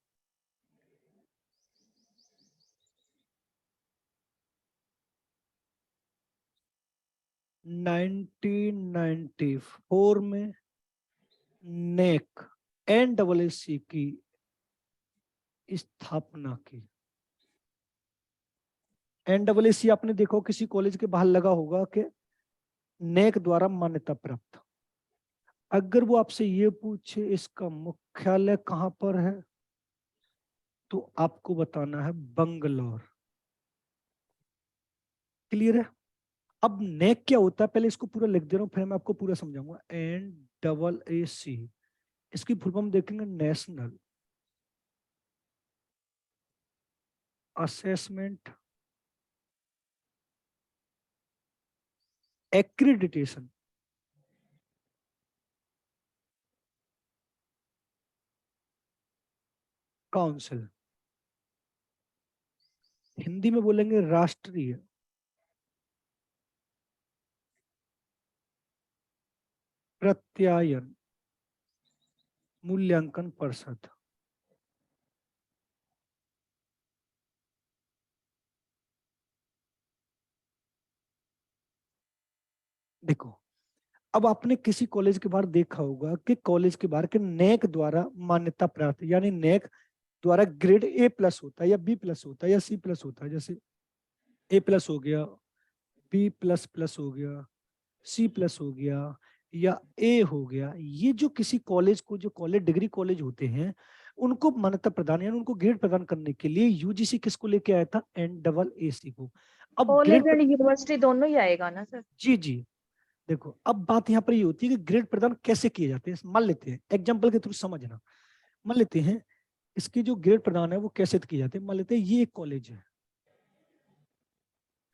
(1994) में नेक NAAC की स्थापना की। NAAC आपने देखो किसी कॉलेज के बाहर लगा होगा कि नेक द्वारा मान्यता प्राप्त। अगर वो आपसे ये पूछे इसका मुख्यालय कहां पर है, तो आपको बताना है बंगलोर। क्लियर है? अब नेक क्या होता है, पहले इसको पूरा लिख दे रहा हूं, फिर मैं आपको पूरा समझाऊंगा। NAAC, इसकी फुल फॉर्म देखेंगे national assessment accreditation council. Hindi में बोलेंगे राष्ट्रीय प्रत्यायन मूल्यांकन परिषद। देखो, अब आपने किसी कॉलेज के बाहर देखा होगा कि कॉलेज के बाहर के नेक द्वारा मान्यता प्राप्त, यानी नेक द्वारा ग्रेड A+ होता है या B+ होता है या C+ होता है। जैसे A+ हो गया, B++ हो गया, C+ हो गया या A हो गया। ये जो किसी कॉलेज को, जो कॉलेज डिग्री कॉलेज होते हैं, उनको मान्यता प्रदान यानी उनको ग्रेड प्रदान करने के लिए यूजीसी किसको लेके आया था? NAAC को। अब कॉलेज ग्रेड, एंड यूनिवर्सिटी दोनों ही आएगा ना सर? जी जी, देखो अब बात यहाँ पर ये होती है कि ग्रेड प्रदान कैसे किए जाते हैं। मान लेते हैं एग्जाम्पल के थ्रू समझना। मान लेते हैं इसकी जो ग्रेड प्रदान है वो कैसे किए जाते हैं। मान लेते हैं ये एक कॉलेज है,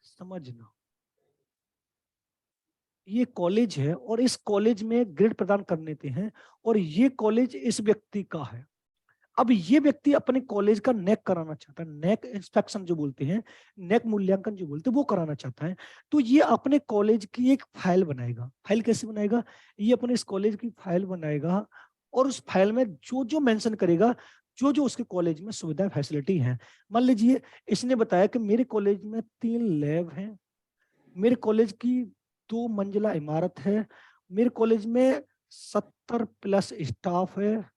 समझना, ये कॉलेज है और इस कॉलेज में ग्रेड प्रदान कर देते हैं और ये कॉलेज इस व्यक्ति का है। अब ये व्यक्ति अपने कॉलेज का नेक कराना चाहता है, नेक इंस्पेक्शन जो बोलते हैं, नेक मूल्यांकन जो बोलते हैं, वो कराना चाहता है। तो ये अपने कॉलेज की एक फाइल बनाएगा। फाइल कैसे बनाएगा? ये अपने इस कॉलेज की फाइल बनाएगा और उस फाइल में जो जो मेंशन करेगा, जो जो उसके कॉलेज में सुविधा फैसिलिटी है। मान लीजिए इसने बताया कि मेरे कॉलेज में 3 लैब हैं, मेरे कॉलेज की 2 मंजिला इमारत है, मेरे कॉलेज में 70+ स्टाफ है,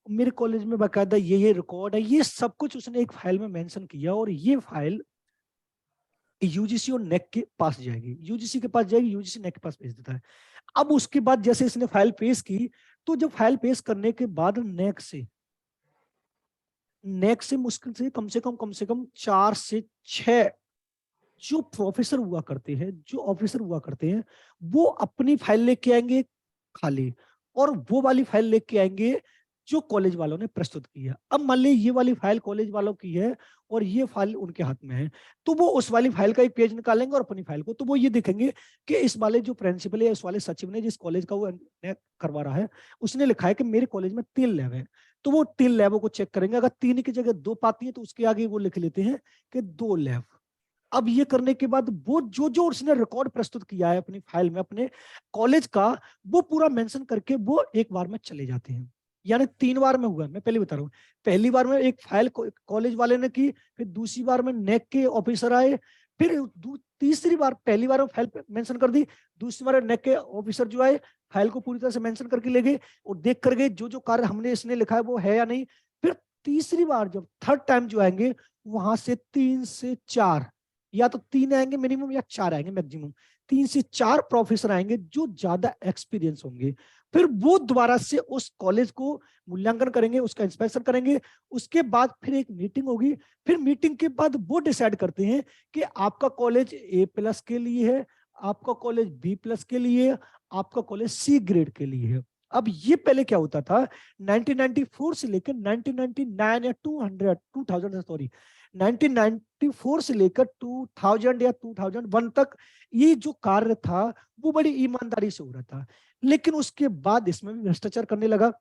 मेरे कॉलेज में बाकायदा ये रिकॉर्ड है। ये सब कुछ उसने एक फाइल में मेंशन किया और ये फाइल यूजीसी और नेक के पास जाएगी। यूजीसी के पास जाएगी, यूजीसी नेक के पास भेज देता है। अब उसके बाद जैसे इसने फाइल पेश की, तो जब फाइल पेश करने के बाद नेक से मुश्किल से कम 4 से 6 जो प्रोफेसर हुआ करते हैं, जो ऑफिसर हुआ करते हैं, वो अपनी फाइल लेके आएंगे खाली, और वो वाली फाइल लेके आएंगे जो कॉलेज वालों ने प्रस्तुत की है। अब मान ली ये वाली फाइल कॉलेज वालों की है और ये फाइल उनके हाथ में है, तो वो उस वाली फाइल का एक पेज निकालेंगे और अपनी फाइल को, तो वो ये देखेंगे कि इस वाले जो प्रिंसिपल है, इस वाले सचिव ने जिस कॉलेज का वो करवा रहा है, उसने लिखा है कि मेरे कॉलेज में 3 लैब है। तो वो 3 लैबों को चेक करेंगे, अगर 3 की जगह 2 पाती है तो उसके आगे वो लिख लेते हैं कि 2 लैब। अब ये करने के बाद वो जो जो उसने रिकॉर्ड प्रस्तुत किया है अपनी फाइल में अपने कॉलेज का, वो पूरा मेंशन करके वो एक बार में चले जाते हैं। यानी 3 बार में हुआ, मैं पहले बता रहा हूँ। पहली बार में एक फाइल कॉलेज वाले ने की, फिर दूसरी बार में नेक के ऑफिसर आए, फिर तीसरी बार, पहली बार में फाइल मेंशन कर दी, दूसरी बार नेक के ऑफिसर जो आए फाइल को पूरी तरह से मेंशन करके ले गए और देख कर गए जो जो कार्य हमने इसने लिखा है वो है या नहीं। फिर तीसरी बार जब थर्ड टाइम जो आएंगे, वहां से 3 से 4, या तो 3 आएंगे मिनिमम या 4 आएंगे मैक्सिमम, 3 से 4 प्रोफेसर आएंगे जो ज्यादा एक्सपीरियंस होंगे। फिर वो दोबारा से उस कॉलेज को मूल्यांकन करेंगे, उसका इंस्पेक्शन करेंगे। उसके बाद फिर एक मीटिंग होगी, फिर मीटिंग के बाद वो डिसाइड करते हैं कि आपका कॉलेज A+ के लिए है, आपका कॉलेज B+ के लिए है, आपका कॉलेज C ग्रेड के लिए है। अब ये पहले क्या होता था, 1994 से लेकर 1999 या 1994 से लेकर 2000 या 2001 तक ये जो कार्य था वो बड़ी ईमानदारी से हो रहा था। लेकिन उसके बाद इसमें भी भ्रष्टाचार करने लगा।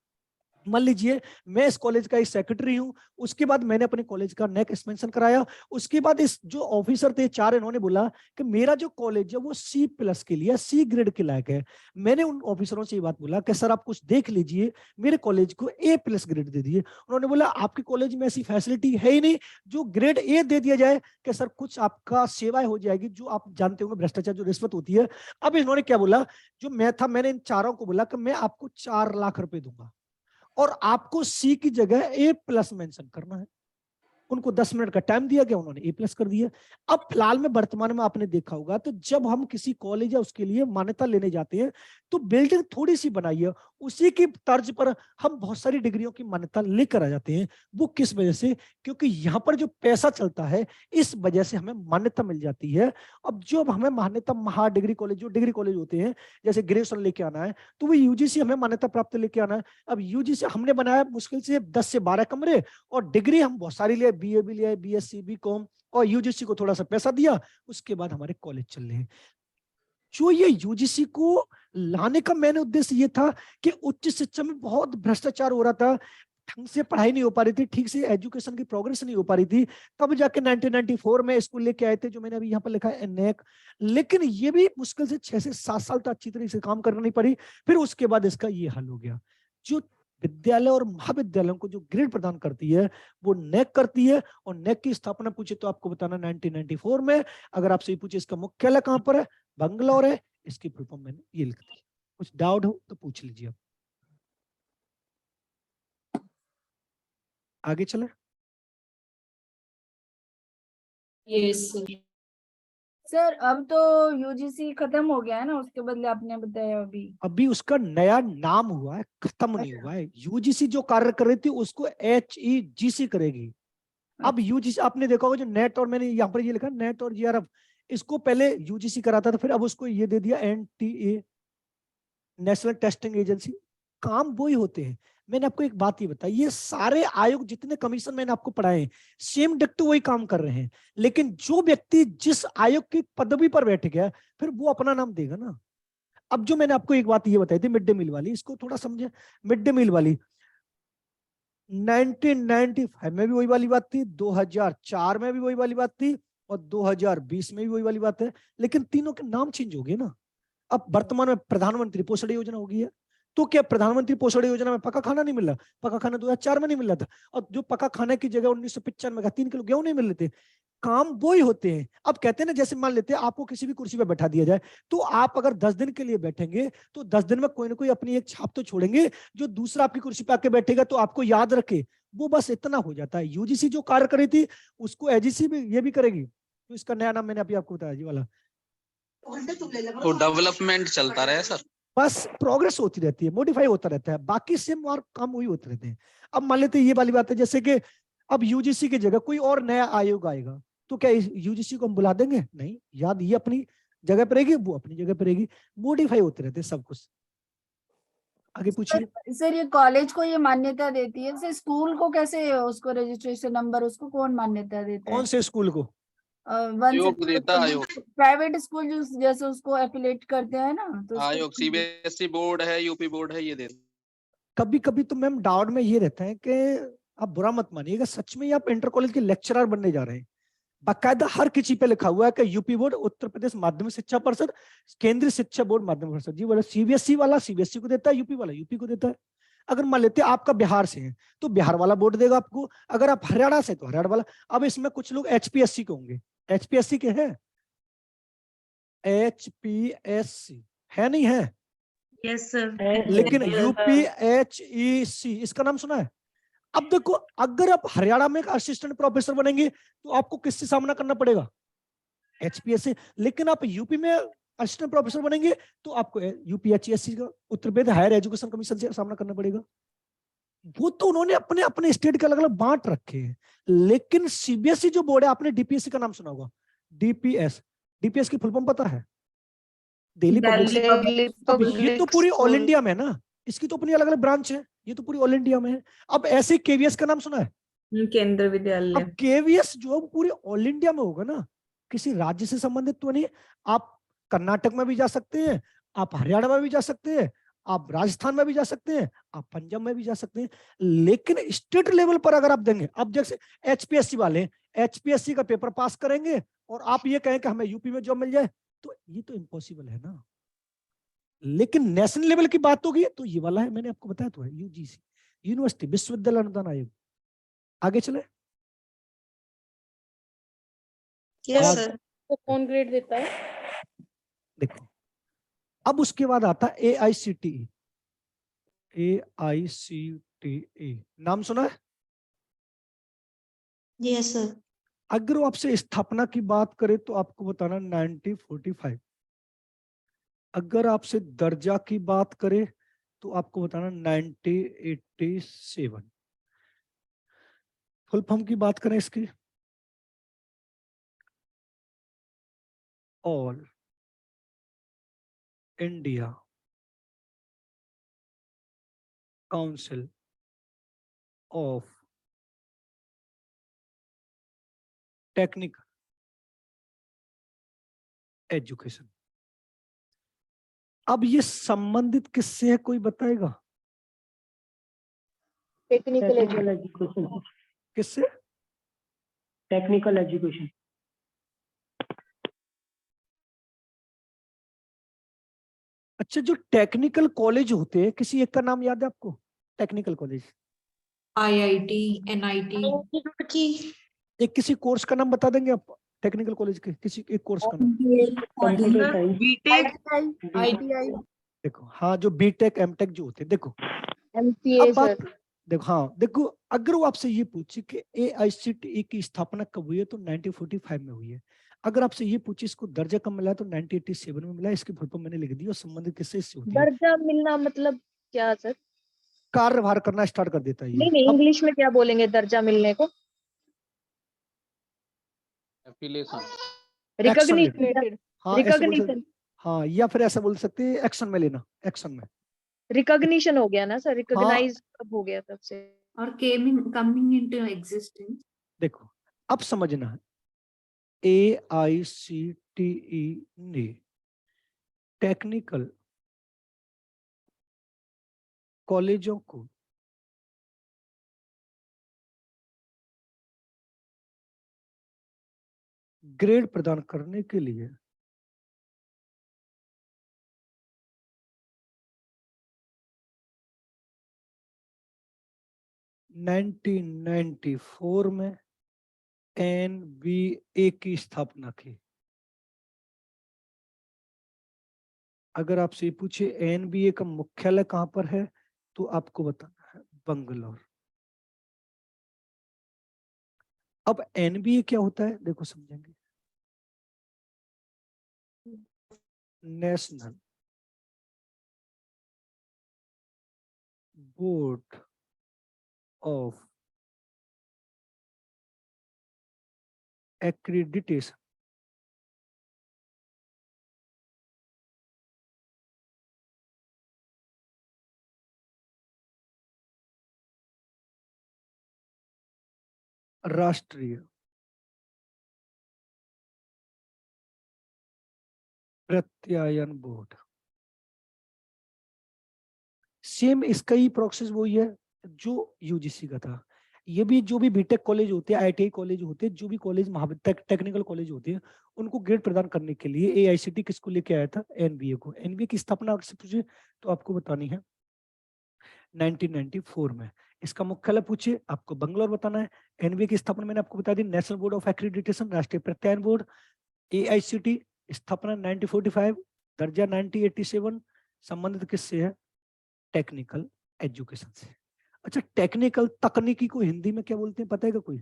मान लीजिए मैं इस कॉलेज का एक सेक्रेटरी हूं, उसके बाद मैंने अपने कॉलेज का नेक एक्सपेंशन कराया, उसके बाद इस जो ऑफिसर थे 4, इन्होंने बोला कि मेरा जो कॉलेज है वो C+ के लिए, C ग्रेड के लायक है। मैंने उन ऑफिसरों से ये बात बोला कि सर आप कुछ देख लीजिए, मेरे कॉलेज को A+ ग्रेड दे दिए। उन्होंने बोला आपके कॉलेज में ऐसी फैसिलिटी है ही नहीं जो ग्रेड A दे दिया जाए, कि सर कुछ आपका सेवाएं हो जाएगी, जो आप जानते होंगे भ्रष्टाचार, जो रिश्वत होती है। अब इन्होंने क्या बोला, जो मैं था, मैंने इन चारों को बोला कि मैं आपको 4 लाख रुपए दूंगा और आपको C की जगह A+ मेंशन करना है। उनको 10 मिनट का टाइम दिया गया, उन्होंने A+ कर दिया। अब फिलहाल में वर्तमान में आपने देखा होगा, तो जब हम किसी कॉलेज या उसके लिए मान्यता लेने जाते हैं तो बिल्डिंग थोड़ी सी बनाई है, उसी की तर्ज पर हम बहुत सारी डिग्रियों की मान्यता लेकर आ जाते हैं। वो किस वजह से? क्योंकि यहाँ पर जो पैसा चलता है, इस वजह से हमें मान्यता मिल जाती है। अब जो हमें मान्यता, महा डिग्री कॉलेज, जो डिग्री कॉलेज होते हैं, जैसे ग्रेजुएशन लेके आना है तो वो UGC हमें मान्यता प्राप्त लेके आना है। अब UGC हमने बनाया मुश्किल से 10 से 12 कमरे, और डिग्री हम बहुत सारी लिए, BA भी लिया, BSc, BCom, और UGC को थोड़ा सा पैसा दिया, उसके बाद हमारे कॉलेज चल रहे हैं। जो ये UGC को लाने का मैंने उद्देश्य ये था कि उच्च शिक्षा में बहुत भ्रष्टाचार हो रहा था, ढंग से पढ़ाई नहीं हो पा रही थी, ठीक से एजुकेशन की प्रोग्रेस नहीं हो पा रही थी। तब जाके 1994 में स्कूल लेके आए थे, जो मैंने अभी यहाँ पर लिखा है NAC। लेकिन ये भी मुश्किल से 6 से 7 साल तक अच्छी तरीके से काम करना नहीं पड़ी, फिर उसके बाद इसका ये हल हो गया। जो विद्यालय और महाविद्यालयों को जो ग्रेड प्रदान करती है वो NAC करती है, और NAC की स्थापना पूछे तो आपको बताना 1994 में। अगर आपसे पूछे इसका मुख्यालय कहाँ पर है, बंगलौर है। इसकी फुल फॉर्म मैंने ये लिख दी, कुछ डाउट हो तो पूछ लीजिए। आगे चले। यस सर अब तो UGC खत्म हो गया है ना, उसके बदले आपने बताया अभी उसका नया नाम हुआ है, खत्म नहीं हुआ है। UGC जो कार्य कर रही थी उसको HEGC करेगी। अब UGC आपने देखा होगा, जो नेट, और मैंने यहाँ पर ये लिखा नेट और GRF, इसको पहले UGC कराता था, फिर अब उसको ये दे दिया NTA, नेशनल टेस्टिंग एजेंसी। काम वो ही होते हैं। मैंने आपको एक बात ये बताई, ये सारे आयोग जितने कमीशन मैंने आपको पढ़ाए हैं, सेम डिक्टो वही काम कर रहे हैं। लेकिन जो व्यक्ति जिस आयोग की पदवी पर बैठ गया, फिर वो अपना नाम देगा ना। अब जो मैंने आपको एक बात ये बताई थी मिड डे मील वाली, इसको थोड़ा समझे। मिड डे मील वाली 1995 में भी वही वाली बात थी, 2004 में भी वही वाली बात थी, और 2020 में भी वही वाली बात है। लेकिन तीनों के नाम चेंज हो गए ना। अब वर्तमान में प्रधानमंत्री पोषण योजना हो गई है, तो क्या प्रधानमंत्री पोषण योजना में पका खाना नहीं मिल रहा? पका खाना 2004 में नहीं मिल रहा था, और जो पका खाने की जगह 1995 का 3 किलो गेहूं नहीं मिल रहे थे। काम वो ही होते हैं। अब कहते हैं ना, जैसे मान लेते हैं आपको किसी भी कुर्सी पे बैठा दिया जाए, तो आप अगर 10 दिन के लिए बैठेंगे तो 10 दिन में कोई ना कोई अपनी एक छाप तो छोड़ेंगे, जो दूसरा आपकी कुर्सी पे आके बैठेगा तो आपको याद रखे। वो बस इतना हो जाता है। UGC जो कार्य करी थी उसको AGC भी ये भी करेगी। तो इसका नया नाम मैंने अभी आपको बताया जी वाला। तो डेवलपमेंट चलता रहे सर, बस प्रोग्रेस होती रहती है, मॉडिफाई होता रहता है, बाकी सेम और काम वही होते रहते हैं। अब मान लेते हैं ये वाली बात है, जैसे कि अब UGC की जगह कोई और नया आयोग आएगा, तो क्या UGC को हम बुला देंगे? नहीं, याद ये अपनी जगह पर रहेगी, वो अपनी जगह पर रहेगी, मॉडिफाई होते रहते हैं सब कुछ। आगे पूछिए। सर ये कॉलेज को ये मान्यता देती है, सर स्कूल को कैसे, उसको रजिस्ट्रेशन नंबर उसको कौन मान्यता देता है? कौन से स्कूल को? आयोग देता आयोग, प्राइवेट स्कूल जो जैसे उसको एफिलेट करते हैं ना, तो आयोग CBSE बोर्ड है, UP बोर्ड है, ये देता। कभी कभी तो मैम डाउट में ये रहता है कि आप बुरा मत मानिएगा, सच में आप इंटर कॉलेज के लेक्चरर बनने जा रहे हैं। बाकायदा हर किसी पे लिखा हुआ है कि UP बोर्ड, उत्तर प्रदेश माध्यमिक शिक्षा परिषद, केंद्रीय शिक्षा बोर्ड माध्यमिक परिषद। जी बोला CBSE वाला CBSE को देता है, UP वाला UP को देता है। अगर मान लेते हैं आपका बिहार से है तो बिहार वाला बोर्ड देगा आपको, अगर आप हरियाणा से तो हरियाणा वाला। अब इसमें कुछ लोग HPSC के होंगे, HPSC के हैं, HPSC है नहीं है? Yes sir. लेकिन UPHEC इसका नाम सुना है? अब देखो, अगर आप हरियाणा में एक असिस्टेंट प्रोफेसर बनेंगे तो आपको किससे सामना करना पड़ेगा? HPSC। लेकिन आप यूपी में असिस्टेंट प्रोफेसर बनेंगे तो आपको UPHESC का, Uttar Pradesh higher education commission से सामना करना पड़ेगा। वो तो उन्होंने अपने अपने स्टेट के अलग अलग बांट रखे हैं। लेकिन CBSE जो बोर्ड है, आपने DPSC का नाम सुना होगा, DPS की फुल फॉर्म पता है? दिल्ली पब्लिक। अब ये तो पूरी ऑल इंडिया में है ना, इसकी तो अपनी अलग अलग ब्रांच है, ये तो पूरी ऑल इंडिया में है। अब ऐसे KVS का नाम सुना है? केंद्रीय विद्यालय। अब KVS जो पूरी ऑल इंडिया में होगा ना, किसी राज्य से संबंधित तो नहीं। आप कर्नाटक में भी जा सकते हैं, आप हरियाणा में भी जा सकते हैं, आप राजस्थान में भी जा सकते हैं, आप पंजाब में भी जा सकते हैं, लेकिन स्टेट लेवल पर अगर आप देंगे, अब जैसे एचपीएससी वाले एचपीएससी का पेपर पास करेंगे और आप ये कहें कि हमें यूपी में जॉब मिल जाए, तो ये तो इम्पॉसिबल है ना। लेकिन नेशनल लेवल की बात होगी तो ये वाला है, मैंने आपको बताया तो है, यूजीसी, यूनिवर्सिटी विश्वविद्यालय अनुदान आयोग। आगे चले। Yes sir. तो कौन ग्रेड देता है? देखो अब उसके बाद आता है एआईसीटीई। एआईसीटीई नाम सुना है? Yes sir. अगर वो आपसे स्थापना की बात करे तो आपको बताना 1945। अगर आपसे दर्जा की बात करे तो आपको बताना 1987। फुल फॉर्म की बात करें इसकी, All India Council of Technical Education. अब ये संबंधित किससे है, कोई बताएगा? Technical education. किससे? Technical education. अच्छा, जो टेक्निकल कॉलेज होते हैं, किसी एक का नाम याद है आपको? टेक्निकल कॉलेज, आईआईटी, एनआईटी, एक किसी कोर्स का नाम बता देंगे आप? टेक्निकल कॉलेज के किसी एक कोर्स का नाम। Computer science. BTech, ITI. देखो हाँ, जो बीटेक एमटेक जो होते हैं, देखो एमसीए अब बात, सर। देखो हाँ, देखो अगर वो आपसे ये पूछे कि एआईसीटीई की स्थापना कब हुई है तो 1945 में हुई है। अगर आपसे ये पूछे इसको दर्जा कब मिला है तो 1987 में मिला है। इसकी फुल फॉर्म मैंने लिख दी और संबंधित किससे इससे होती है? दर्जा मिलना मतलब क्या सर? कार्यभार करना स्टार्ट कर देता है ये। नहीं अब इंग्लिश में क्या बोलेंगे दर्जा मिलने को? एफिलिएशन। रिकॉग्निशन। हाँ ऐसे बोल सकते, रिकॉग्निशन। हाँ या फिर ऐसा बोल सकते हैं एक्शन में लेना, एक्शन में। रिकॉग्निशन हो गया ना सर, हाँ रिकॉग्नाइज कब हो गया तब से। और कमिंग इनटू एग्जिस्टेंस। देखो अब समझना, एआईसीटीई ने टेक्निकल कॉलेजों को ग्रेड प्रदान करने के लिए (1994) में एनबीए की स्थापना की। अगर आपसे ये पूछे एनबीए का मुख्यालय कहां पर है तो आपको बताना है बंगलौर। अब एनबीए क्या होता है देखो समझेंगे, नेशनल बोर्ड ऑफ एक्रीडिटेशन। राष्ट्रीय प्रत्यायन बोर्ड। सेम इसका ही प्रोसेस वही है जो यूजीसी का था। ये भी जो भी बीटेक कॉलेज होते हैं, आईटीआई कॉलेज होते हैं, जो भी कॉलेज टेक्निकल कॉलेज होते हैं, उनको ग्रेड प्रदान करने के लिए एआईसीटी किसको लेके आया था? एनबीए को। एनबीए की स्थापना से पूछे तो आपको बतानी है 1994 में। इसका मुख्यालय पूछे आपको बंगलौर बताना है। एनबीए की स्थापना मैंने आपको बता दी, नेशनल बोर्ड ऑफ एक्रीडिटेशन, राष्ट्रीय प्रत्यायन बोर्ड। एआईसीटी स्थापना 1945, दर्जा 1987, संबंधित किससे है? टेक्निकल एजुकेशन से। अच्छा, टेक्निकल तकनीकी को हिंदी में क्या बोलते हैं पता है क्या कोई?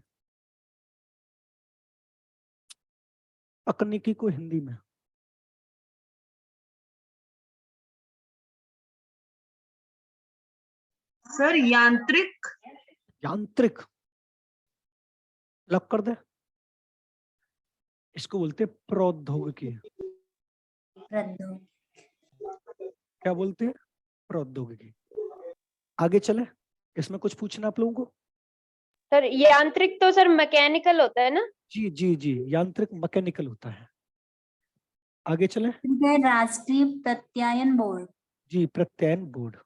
तकनीकी को हिंदी में सर यांत्रिक। यांत्रिक लग कर दे, इसको बोलते हैं प्रौद्योगिकी। क्या बोलते हैं? प्रौद्योगिकी। आगे चले, इसमें कुछ पूछना आप लोगों को? सर यांत्रिक तो सर मैकेनिकल होता है ना? जी जी जी, यांत्रिक मैकेनिकल होता है। आगे चले। राष्ट्रीय प्रत्यायन बोर्ड। जी, प्रत्ययन बोर्ड।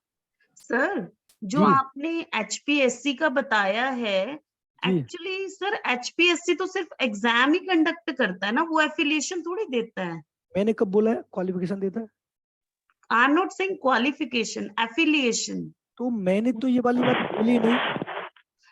सर जो जी। आपने HPSC का बताया है, जी। एक्चुअली सर HPSC तो सिर्फ एग्जाम ही कंडक्ट करता है ना, वो एफिलिएशन थोड़ी देता है। मैंने कब बोला है क्वालिफिकेशन देता है? I am not saying qualification, affiliation. तो मैंने तो ये वाली बात बोली नहीं।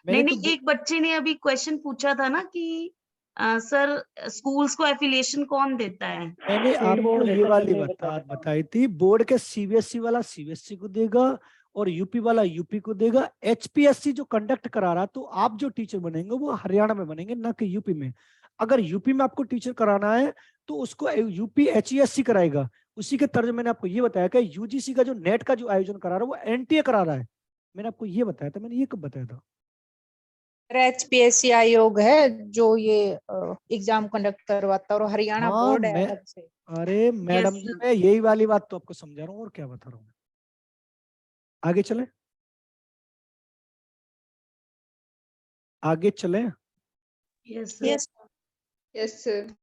मैंने नहीं तो नहीं, एक बच्चे ने अभी क्वेश्चन पूछा था ना कि सर स्कूल्स को एफिलिएशन कौन देता है? मैंने स्टेट आपको बोर्ड ये देता है, वाली मैं बता बात देता हूँ। बताई थी, बोर्ड के सीबीएसई वाला सीबीएसई को देगा और यूपी वाला यूपी को देगा। एचपीएससी जो कंडक्ट करा रहा, तो आप जो टीचर बनेंगे वो हरियाणा में बनेंगे, ना कि यूपी में। अगर यूपी में आपको टीचर कराना है तो उसको यूपी एचईएससी कराएगा। उसी के तर्ज मैंने आपको ये बताया कि यूजीसी का जो नेट का जो आयोजन करा रहा है वो एनटीए करा रहा है। मैंने आपको ये बताया था, मैंने ये कब बताया था? HPSC आयोग है जो ये एग्जाम कंडक्ट करवाता है और हरियाणा हाँ, बोर्ड है मैं अलग से। अरे मैडम जी, मैं यही वाली बात तो आपको समझा रहा हूँ, और क्या बता रहा हूँ। आगे चले, आगे चले। Yes yes yes sir.